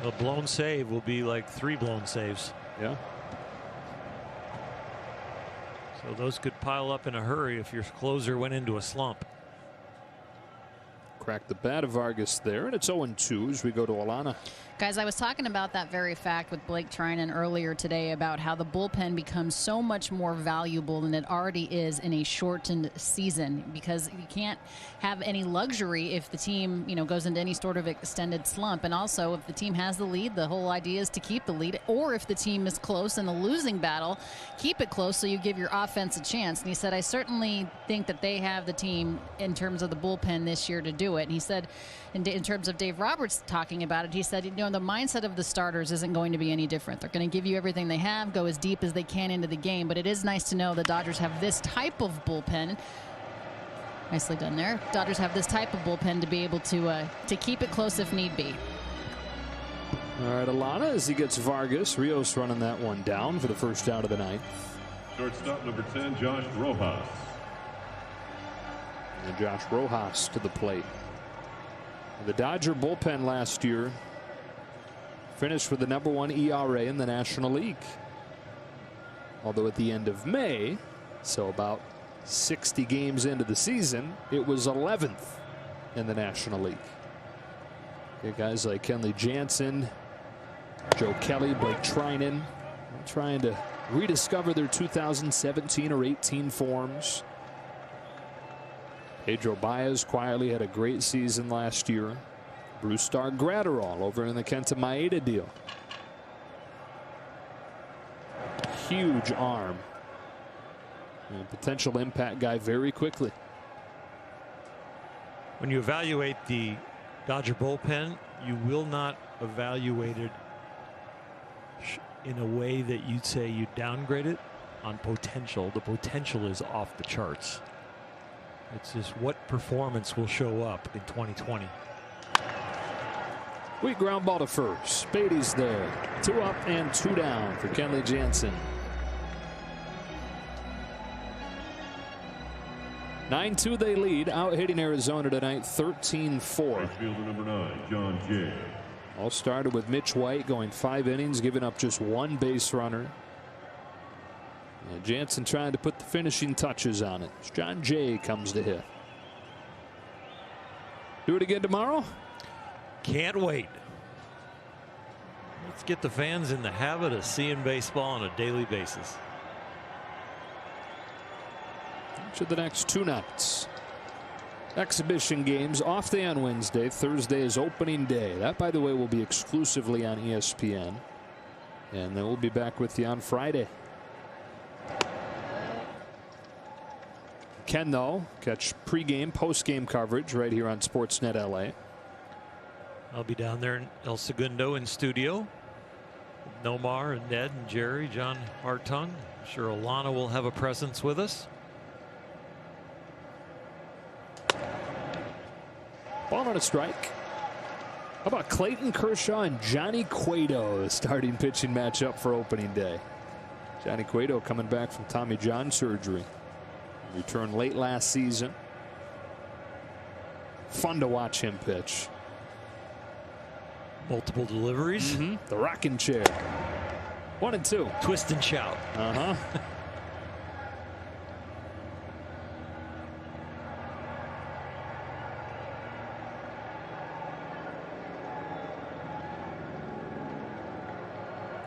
Speaker 2: A blown save will be like 3 blown saves.
Speaker 1: Yeah.
Speaker 2: So those could pile up in a hurry if your closer went into a slump.
Speaker 1: Cracked the bat of Vargas there, and it's 0-2 as we go to Alana.
Speaker 5: Guys, I was talking about that very fact with Blake Trinan earlier today about how the bullpen becomes so much more valuable than it already is in a shortened season, because you can't have any luxury if the team, goes into any sort of extended slump. And also, if the team has the lead, the whole idea is to keep the lead, or if the team is close in the losing battle, keep it close so you give your offense a chance. And he said, I certainly think that they have the team in terms of the bullpen this year to do it. And he said, in terms of Dave Roberts talking about it, he said, the mindset of the starters isn't going to be any different. They're going to give you everything they have, go as deep as they can into the game. But it is nice to know the Dodgers have this type of bullpen. Nicely done there. Dodgers have this type of bullpen to be able to keep it close if need be.
Speaker 1: All right, Alana, as he gets Vargas, Rios running that one down for the first out of the ninth.
Speaker 19: Shortstop number 10, Josh Rojas.
Speaker 1: And Josh Rojas to the plate. The Dodger bullpen last year finished with the #1 ERA in the National League. Although at the end of May, so about 60 games into the season, it was 11th in the National League. Okay, guys like Kenley Jansen, Joe Kelly, Blake Trinan, trying to rediscover their 2017 or 18 forms. Pedro Baez quietly had a great season last year. Bruce Gratterall over in the Kenta Maeda deal. Huge arm. And potential impact guy very quickly.
Speaker 2: When you evaluate the Dodger bullpen, you will not evaluate it in a way that you'd say you downgrade it on potential. The potential is off the charts. It's just what performance will show up in 2020.
Speaker 1: Weak ground ball to first. Beatty's there. 2 up and 2 down for Kenley Jansen. 9-2 they lead, out hitting Arizona tonight 13-4.
Speaker 19: Fielder number 9, John Jay.
Speaker 1: All started with Mitch White going 5 innings, giving up just 1 base runner. And Jansen trying to put the finishing touches on it. John Jay comes to hit. Do it again tomorrow?
Speaker 2: Can't wait. Let's get the fans in the habit of seeing baseball on a daily basis.
Speaker 1: To the next 2 nights. Exhibition games off day on Wednesday. Thursday is opening day. That, by the way, will be exclusively on ESPN. And then we'll be back with you on Friday. Can, though, catch pregame, postgame coverage right here on Sportsnet LA.
Speaker 2: I'll be down there in El Segundo in studio. Nomar and Ned and Jerry, John Hartung. I'm sure Alana will have a presence with us.
Speaker 1: Ball on a strike. How about Clayton Kershaw and Johnny Cueto, the starting pitching matchup for opening day? Johnny Cueto coming back from Tommy John surgery. Returned late last season. Fun to watch him pitch.
Speaker 2: Multiple deliveries.
Speaker 1: The rocking chair. 1 and 2.
Speaker 2: Twist and shout.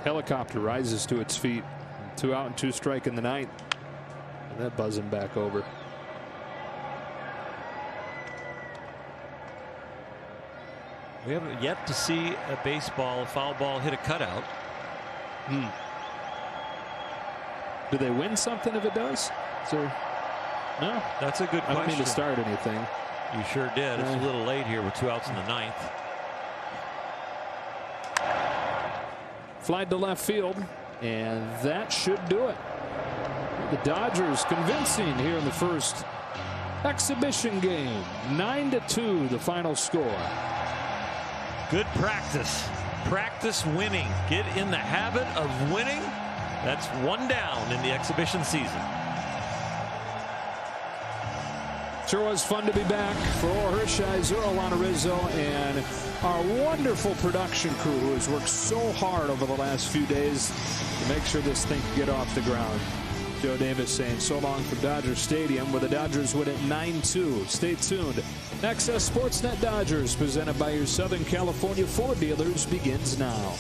Speaker 1: Helicopter rises to its feet. 2 out and 2 strike in the 9th. And that buzzing back over.
Speaker 2: We haven't yet to see a baseball, a foul ball hit a cutout.
Speaker 1: Do they win something if it does? No?
Speaker 2: That's a good question.
Speaker 1: I don't mean to start anything.
Speaker 2: You sure did. It's a little late here with 2 outs in the 9th.
Speaker 1: Flied to left field, and that should do it. The Dodgers convincing here in the first exhibition game. 9-2 the final score.
Speaker 2: Good practice. Practice winning. Get in the habit of winning. That's 1 down in the exhibition season.
Speaker 1: Sure was fun to be back. For Orr Hershiser, Alana Rizzo, and our wonderful production crew who has worked so hard over the last few days to make sure this thing can get off the ground. Joe Davis saying so long from Dodger Stadium, where the Dodgers win at 9-2. Stay tuned. Access Sportsnet Dodgers, presented by your Southern California Ford dealers, begins now.